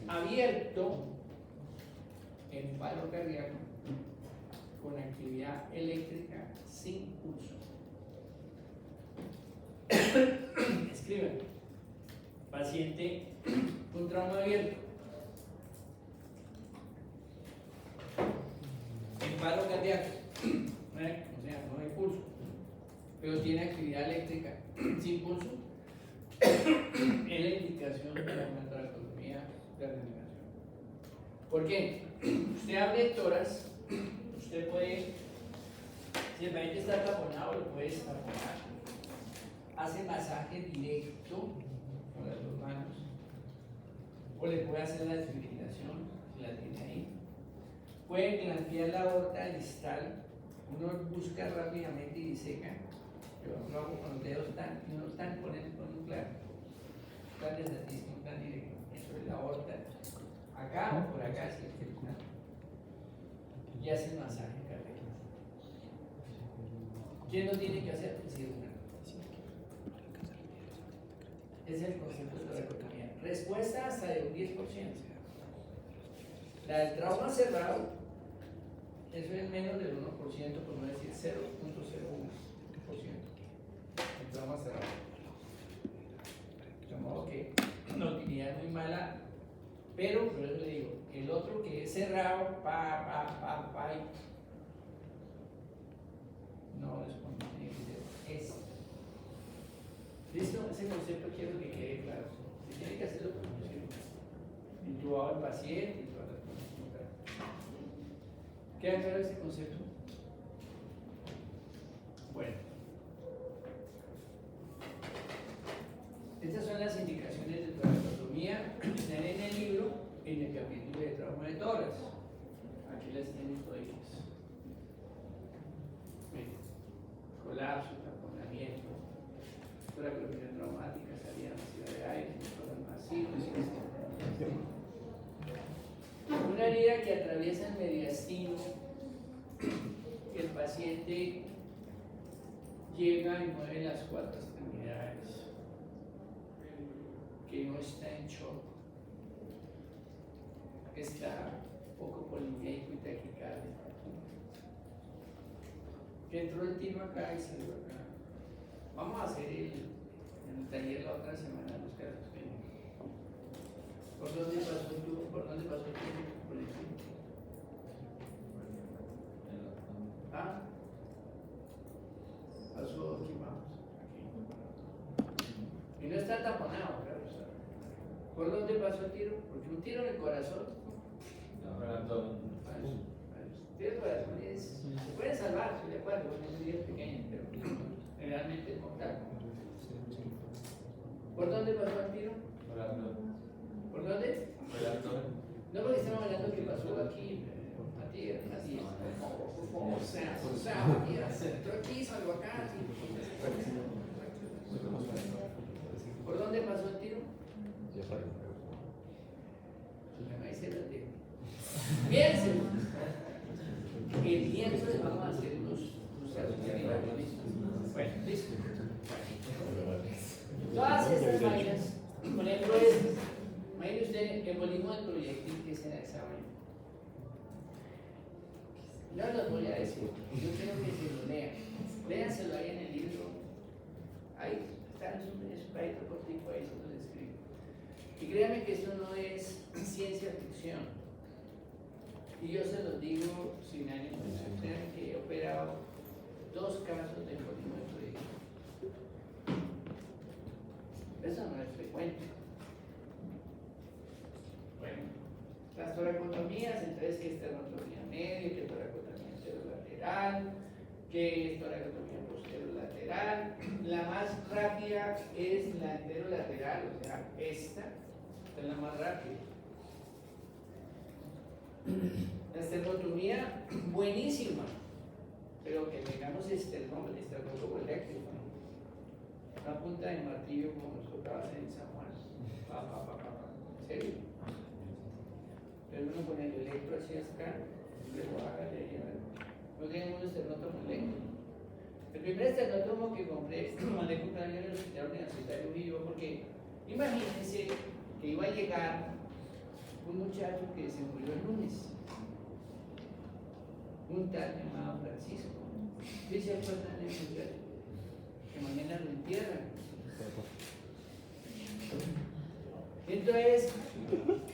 abierto, en paro cardíaco, con actividad eléctrica sin pulso. Escriban. Paciente con trauma abierto. En paro cardíaco. O sea, no hay pulso. Pero tiene actividad eléctrica sin pulso. Es la indicación de una toracotomía de reanimación. ¿Por qué? Usted abre toras. Usted puede, si el paciente está taponado, lo puede taponar. Hace masaje directo con las dos manos. O le puede hacer la desfibrilación, si la tiene ahí. puede glantear la aorta distal, uno busca rápidamente y diseca. Yo lo hago con los dedos tan, no tan con un claro, tan desatísimo, tan directo, sobre la aorta, acá o por acá, si es que está. Y hacen masaje cardíaco. ¿Quién lo tiene que hacer? El cirujano. Es el concepto de toracotomía. Respuesta hasta de un 10%. La del trauma cerrado, eso es menos del 1%, por no decir 0.01%. El trauma cerrado. De modo que la utilidad es muy mala, pero por eso le digo, el otro que es cerrado, no es como tiene que ser. Es. ¿Listo? Ese concepto quiero que quede claro. Se tiene que hacerlo como se intubado al paciente y todas las cosas. ¿Queda claro ese concepto? Bueno. Estas son las indicaciones de toracotomía que están en el libro, en el capítulo de trauma de tórax. Aquí las tienen todas. Colapso, taponamiento, toracotomía traumática, salida masiva de aire, cosas masivas. Una herida que atraviesa el mediastino, que el paciente llega y mueve las 4 extremidades, que no está en shock, que está poco polimédico y taquicardia, que entró el tiro acá y salió acá. Vamos a hacer en el taller la otra semana los casos clínicos. ¿Por dónde pasó el tubo? ¿Por dónde pasó el tubo? Por el tubo. ¿Ah? Pasó aquí, vamos. Aquí. Y no está taponado, claro. ¿Por dónde pasó el tiro? Porque un tiro en el corazón. Por el abdomen. Tiro en el corazón se puede salvar, estoy de acuerdo, son heridas pequeñas, pero generalmente es mortal. ¿Por dónde pasó el tiro? Por el abdomen. ¿Por dónde? Por el abdomen. No, porque estamos hablando que pasó aquí, aquí, aquí, salgo acá. ¿Por dónde pasó el tiro? Ahí se lo digo. Piénselo. El miércoles vamos a hacer unos casos clínicos. Bueno, listo. Todas estas vainas, por ejemplo, imagine usted el volumen del proyectil que es en el examen. Yo los voy a decir, yo quiero que se lo lean. Léanselo ahí en el libro. Ahí está en su pedacito cortico, ahí se lo describo. Y créanme que eso no es ciencia ficción. Y yo se los digo sin ánimo de lucro. Créanme que he operado 2 casos de volumen del proyectil. Eso no es frecuente. Bueno, las toracotomías, entonces, que es toracotomía media, que es toracotomía anterolateral, que es toracotomía posterolateral. La más rápida es la anterolateral, o sea, esta es la más rápida. La esternotomía, buenísima, pero que tengamos esternotomo eléctrico, ¿no? Una punta de martillo como nos tocaba hacer en San Juan. ¿En serio? Pero uno con el electro así acá, luego hágale ahí, no tenemos un esternotomo eléctrico. El primer esternotomo que compré, lo mandé a comprar en el hospital universitario vivo, porque imagínense que iba a llegar un muchacho que se murió el lunes, un tal llamado Francisco. ¿Sí se acuerdan de ese muchacho? Que mañana lo entierran. Entonces,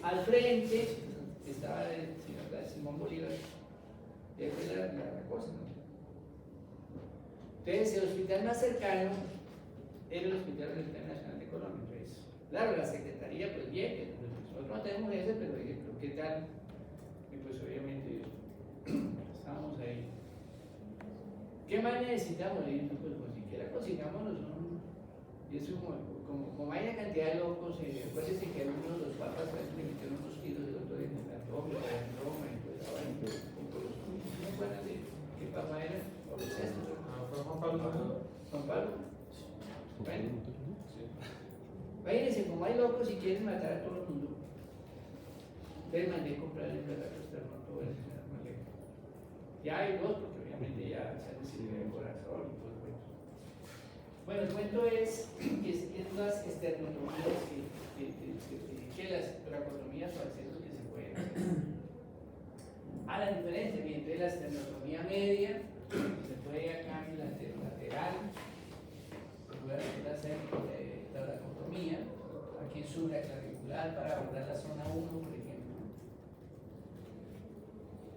al frente estaba el señor Simón Bolívar, y ahí fue la cosa, ¿no? Entonces, el hospital más cercano era el Hospital Militar Nacional de Colombia. Entonces, claro, la secretaría, pues bien, nosotros no tenemos ese, pero ¿qué tal? Y pues obviamente estábamos ahí. ¿Qué más necesitamos? Y pues siquiera consigámonos y eso como hay una cantidad de locos, acuérdense que a uno de los papas le metieron unos tiros del otro día en la toma, y pues ahora ¿Se acuerdan de qué papa era? ¿O es esto? Fue Juan Pablo. Juan Pablo. Bueno, váyanse, como hay locos y quieren matar a todo el mundo. Entonces mandé comprar el todo el Maleco. Ya hay dos, porque obviamente ya se han decidido el corazón y todo el cuento. Bueno, el cuento es que es las esternotomías que las tracotomías o accesos que se pueden hacer. A la diferencia, bien, entonces la esternotomía media se puede acá en la lateral, se puede hacer tracotomía, aquí supraclavicular para abordar la zona 1, por ejemplo.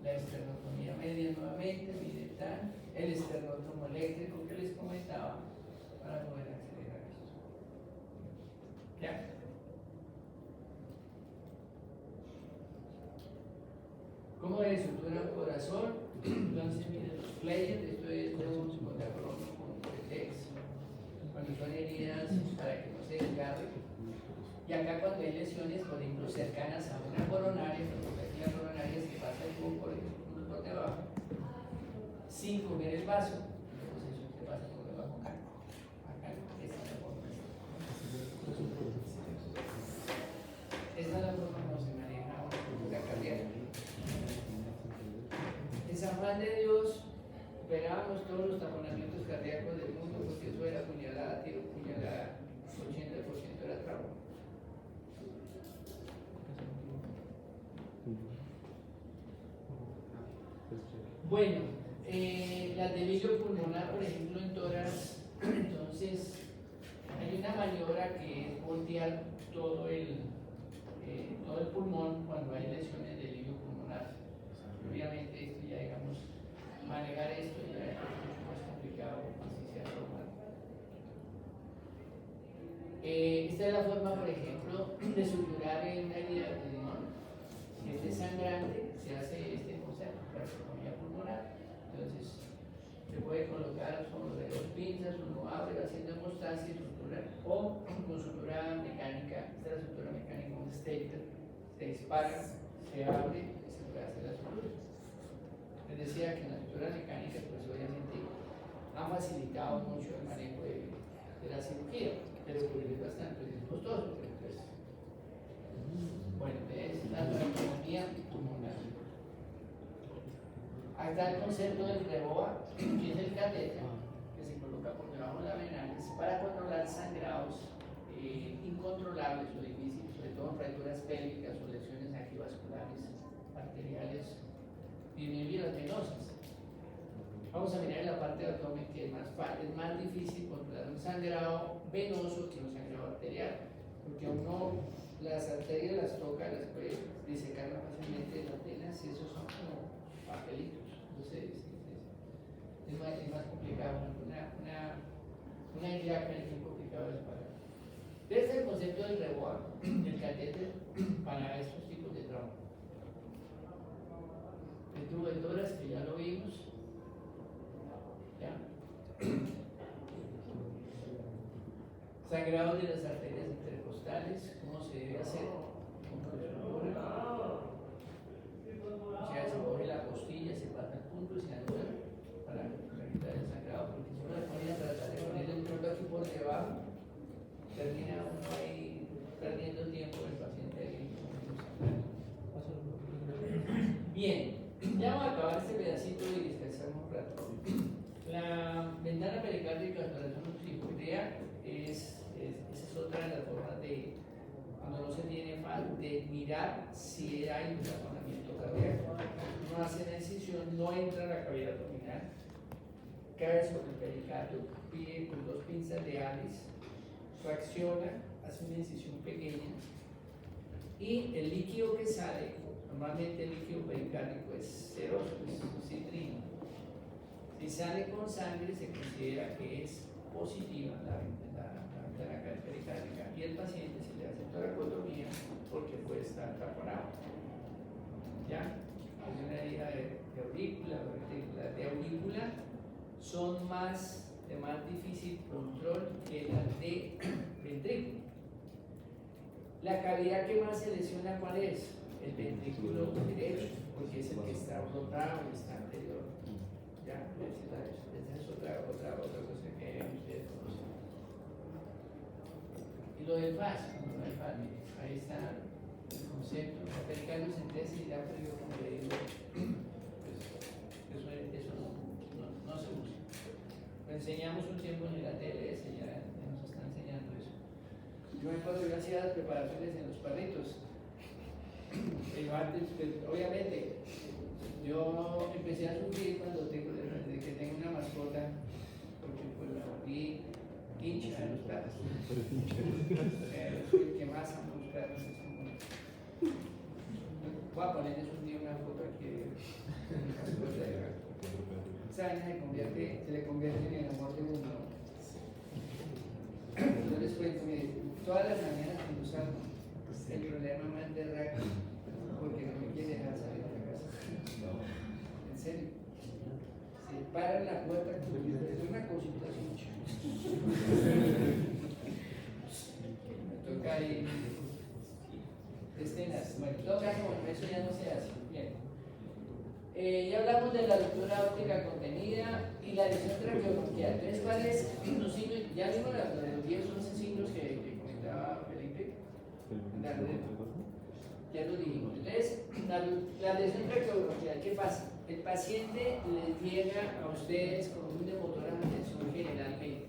La esternotomía media nuevamente, bidental, el esternotomo eléctrico que les comentaba para poder acceder a esto. ¿Ya? ¿Cómo es estructura del corazón? Entonces, miren los players, esto es de un monocromo con Pretex, cuando son heridas para que no se desgarre. Y acá cuando hay lesiones, por ejemplo, cercanas a una coronaria, porque aquí la coronaria se pasa el tubo por debajo, sin comer el vaso, entonces eso se pasa por debajo. Acá, esa es la forma. Esa es la forma como se maneja una estructura cardíaca. En San Juan de Dios operábamos todos los taponamientos cardíacos del mundo porque eso era puñalada, tiro, puñalada, 80% era trauma. Bueno, la delirio pulmonar, por ejemplo, en tórax, entonces hay una maniobra que es voltear todo el pulmón cuando hay lesiones de delirio pulmonar. Obviamente esto ya, digamos, manejar esto ya es mucho más complicado, así sea normal. Esta es la forma, por ejemplo, de suturar en una herida de pulmón. Si este es sangrante, se hace este concepto, traqueotomía pulmonar. Entonces, se puede colocar sobre dos pinzas, uno abre haciendo hemostasis, sutura, o con sutura mecánica. Esta es la sutura mecánica, un stator, se dispara, se abre y se puede hacer la sutura. Les decía que en la sutura mecánica, pues obviamente ha facilitado mucho el manejo de la cirugía, pero es bastante costoso, pero pues, bueno, es la traqueotomía pulmonar. Ahí está el concepto del reboa, que es el catéter que se coloca por debajo de la venales para controlar sangrados incontrolables o difíciles, sobre todo en fracturas pélvicas o lesiones angiovasculares, arteriales y vías venosas. Vamos a mirar la parte del abdomen, que es más difícil controlar un sangrado venoso que un sangrado arterial, porque uno las arterias las toca, las puede disecar más fácilmente las venas y esos son como papelitos. Entonces, es más complicado. Una idea que es muy complicado de disparar. Este es el concepto del reboa, del catéter para estos tipos de trauma. El tubo de tórax, que ya lo vimos. ¿Ya? Sangrado de las arterias intercostales, ¿cómo se debe hacer? O sea, se coge la costilla, se pasa el punto y se anula para evitar el sangrado, porque si uno le pone a tratar de poner el punto aquí por debajo, termina uno ahí perdiendo tiempo el paciente ahí. Bien, ya vamos a acabar este pedacito y descansamos un rato. La ventana pericárdica para la psicopatía esa es otra de las formas de, cuando no se tiene mal, de mirar si hay un taponamiento cardíaco. Uno hace la incisión, no entra a la cavidad abdominal, cae sobre el pericardio, pide con dos pinzas de Alice, fracciona, hace una incisión pequeña y el líquido que sale, normalmente el líquido pericárdico es seroso, es citrino. Si sale con sangre, se considera que es positiva la ventana pericárdica y el paciente se le hace toracotomía porque puede estar taponado. ¿Ya? Es una herida de aurícula, de aurícula son de más difícil control que las de ventrículo. La cavidad que más se lesiona, ¿cuál es? el ventrículo derecho, porque es el que está rotado, está anterior. Ya, esa es otra cosa que ustedes conocen. Y lo del FAS, mire, ahí está el concepto. Pericardio centésis ya perdió como le digo, pues, eso no se usa. Lo enseñamos un tiempo en la tele, ya nos está enseñando eso. Yo me acuerdo que yo hacía las preparaciones en los perritos. Pero antes, pues, obviamente, yo empecé a sufrir desde que tengo una mascota, porque pues me volví hincha de los perros. Soy el que más ama los perros. Voy a ponerles un día una foto aquí de mi mascota de gato. Esa vaina se le convierte en el amor de uno. Yo les cuento, mire, todas las mañanas cuando salgo, el problema más de Rack, porque no me quiere dejar salir de la casa. En serio. Se para en la puerta, es una cosita así. Me toca ahí. Bueno, en todo caso, eso ya no se hace. Bien. Ya hablamos de la ruptura óptica contenida y la lesión traqueobronquial. Entonces, ¿cuáles los signos? Ya vimos los 10 o 11 signos que comentaba Felipe. Ya lo dijimos. Entonces, la lesión traqueobronquial, ¿qué pasa? El paciente les llega a ustedes con un demotor de atención generalmente.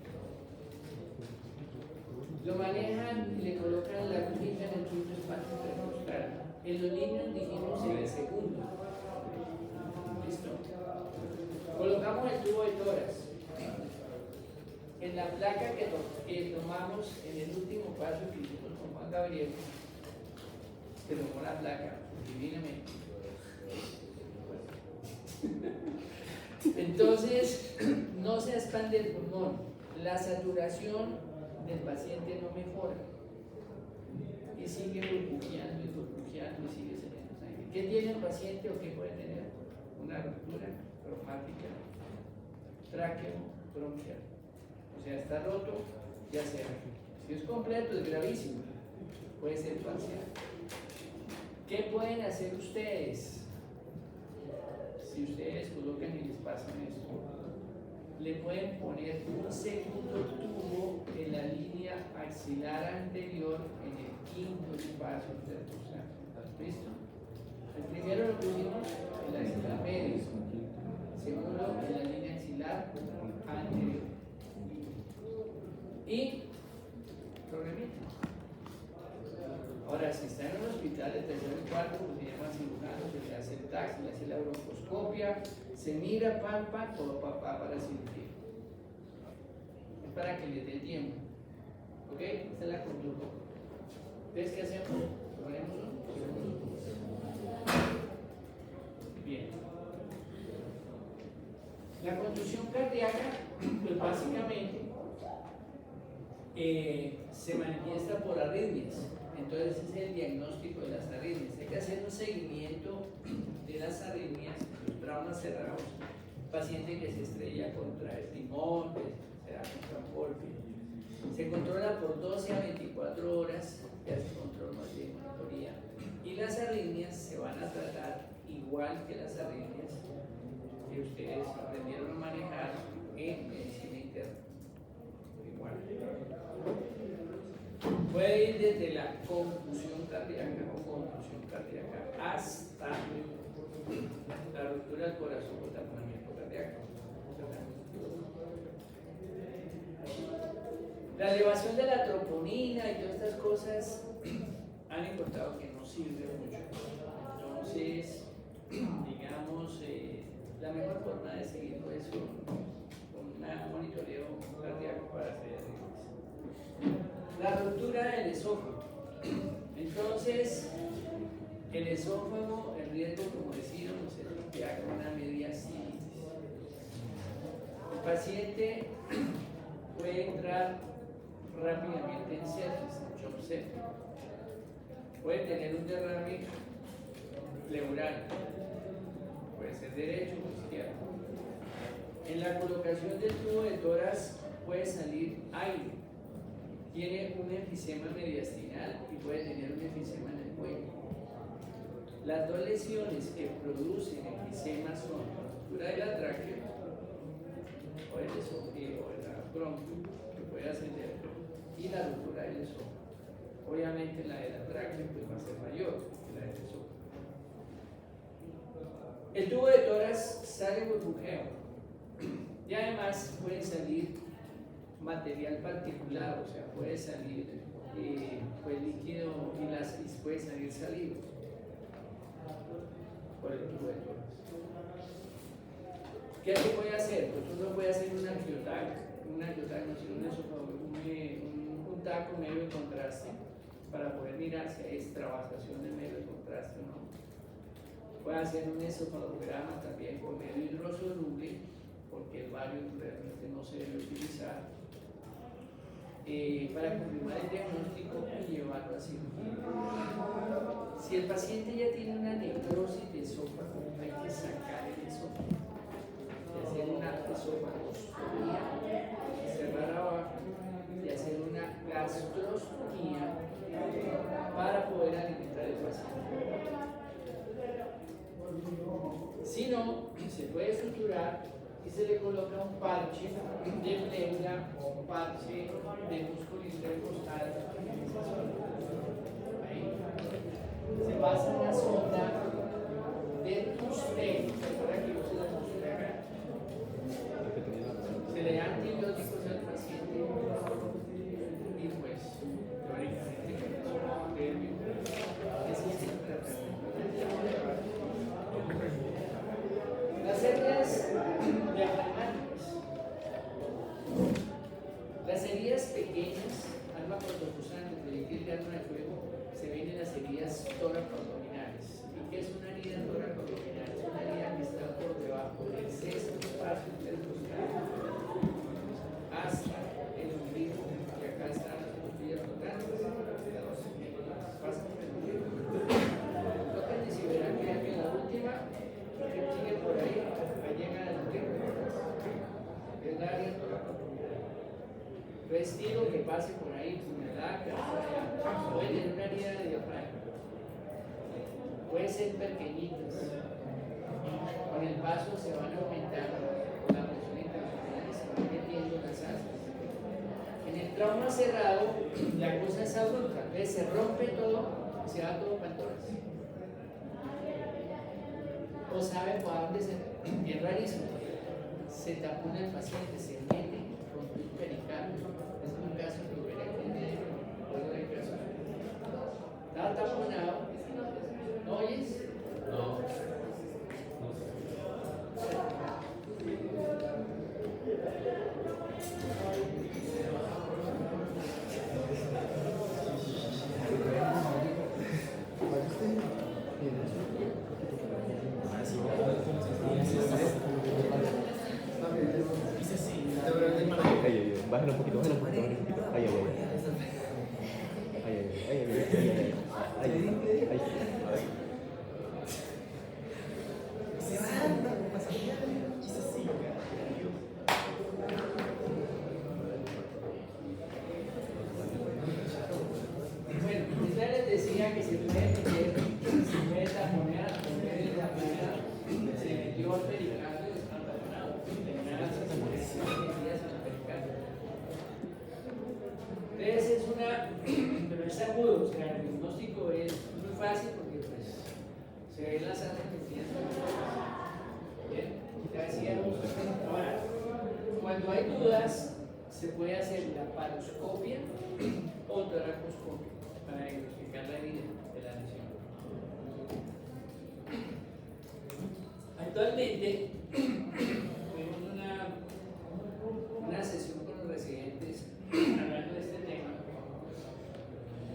Lo manejan y le colocan la agujita en el quinto espacio intercostal. En los niños dijimos en el segundo. ¿Listo? Colocamos el tubo de tórax. En la placa que tomamos en el último paso que hicimos con Juan Gabriel, que tomó la placa divinamente. Entonces, no se expande el pulmón. La saturación del paciente no mejora. Y sigue burbujeando y sigue saliendo sangre. ¿Qué tiene el paciente o qué puede tener? Una ruptura traumática tráqueo-bronquial. O sea, está roto, ya sea. Si es completo, es gravísimo. Puede ser parcial. ¿Qué pueden hacer ustedes? Si ustedes colocan y les pasan esto, le pueden poner un segundo tubo en la línea axilar anterior en el quinto espacio intercostal. ¿Listo? El primero lo pusimos en la axilar medio, segundo en la línea axilar anterior. Y programita. Ahora, si está en un hospital de tercer y cuarto, pues se llama cirujano, se le hace el TAC, se le hace la broncoscopia, se mira todo papá para cirugía. Es para que le dé tiempo. ¿Ok? Esta es la conclusión. Entonces, ¿qué hacemos? Ponemos un. Bien. La contusión cardíaca, pues básicamente se manifiesta por arritmias. Entonces ese es el diagnóstico de las arritmias. Hay que hacer un seguimiento de las arritmias, los traumas cerrados, paciente que se estrella contra el timón, que se da contra un golpe. Se controla por 12 a 24 horas, ya se controla más bien monitoría. Y las arritmias se van a tratar igual que las arritmias que ustedes aprendieron a manejar en medicina interna. Igual. Puede ir desde la confusión cardíaca o confusión cardíaca hasta la ruptura del corazón o taponamiento cardíaco. La elevación de la troponina y todas estas cosas han encontrado que no sirve mucho. Entonces, digamos, la mejor forma de seguirlo es con un monitoreo cardíaco para hacer la ruptura del esófago. Entonces, el esófago, el riesgo, como decíamos, es que haga una mediastinsis. El paciente puede entrar rápidamente en sepsis, en shock séptico. Puede tener un derrame pleural, puede ser derecho o izquierdo. En la colocación del tubo de tórax puede salir aire. Tiene un enfisema mediastinal y puede tener un enfisema en el cuello. Las dos lesiones que producen enfisema son la ruptura de la tráquea o el esófago o el bronquio, que puede ascender, y la ruptura del esófago. Obviamente la de la tráquea pues, va a ser mayor que la del esófago. El tubo de tórax sale burbujeo y además puede salir material particulado, o sea, puede salir pues, líquido y puede salir saliva por el tubo de tórax. ¿Qué se puede hacer? Pues uno puede hacer un taco medio de contraste para poder mirar si hay extravasación de medio de contraste o no. Puede hacer un esofagograma también con medio hidrosoluble, porque el bario realmente no se debe utilizar, para confirmar el diagnóstico y llevarlo a cirugía. Si el paciente ya tiene una necrosis de esófago, hay que sacar el esófago y hacer una esofagostomía, cerrar abajo y hacer una gastrostomía para poder alimentar el paciente. Si no, se puede suturar y se le coloca un parche de pleura o un parche de músculo intercostal en esa zona. Ahí. Se pasa una sonda de tusteno, recuerda que yo se la mostré acá. Se le da antibióticos al paciente y pues teóricamente con eso es el tratamiento. Las hernias diafragmáticas. Las heridas pequeñas, alma cortocosante, proyectil de arma de fuego, se ven en las heridas tóraco-abdominales. ¿Y qué es una herida tóraco-abdominal? Es una herida que está por debajo del sexto espacio intercostal hasta el ombligo, que acá están las costillas flotantes, pasan por el ombligo. Tocan y si verán que la última sigue por ahí, llega al ombligo. Es la área tóraco-abdominal. Estilo que pase por ahí, puñalada, puede tener una herida de diafragma, puede ser pequeñitas, con el paso se van aumentando, con la presión intracranial y se van metiendo las asas. En el trauma cerrado, la cosa es abrupta, se rompe todo, se va todo para el tórax. O saben por dónde se, es rarísimo, se tapona el paciente, se mete, rompe el pericardio. Es un caso que hubiera aquí en el pueblo de caso. Estaba taponado. ¿No oyes? No. Bájalo un poquito, bájalo un poquito, bájalo un poquito. Ay, ay, ay. Bueno, ya les decía que se puede meter, se puede taponear, se metió al pericardio, está taponado. Entonces es una, pero es agudo, o sea, el diagnóstico es muy fácil porque pues se ven las asas metidas. Bien, ya decíamos. Ahora, cuando hay dudas, se puede hacer la paroscopia o toracoscopia para identificar la herida de la lesión. Actualmente tuvimos una sesión con los residentes hablando de este tema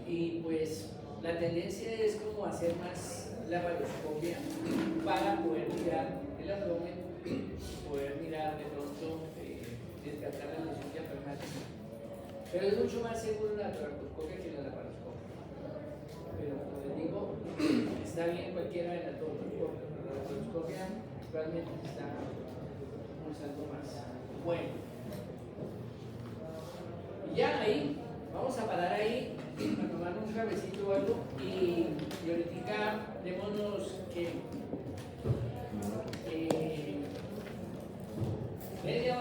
y pues la tendencia es como hacer más la paroscopia para poder mirar el abdomen, poder mirar de pronto descartar la lesión diafragmática, pero es mucho más seguro la toracoscopia que la laparoscopia. Pero como les digo, está bien cualquiera de las dos, pero la laparoscopia realmente está usando más. Bueno, y ya ahí, vamos a parar ahí, a tomar un cabecito o algo y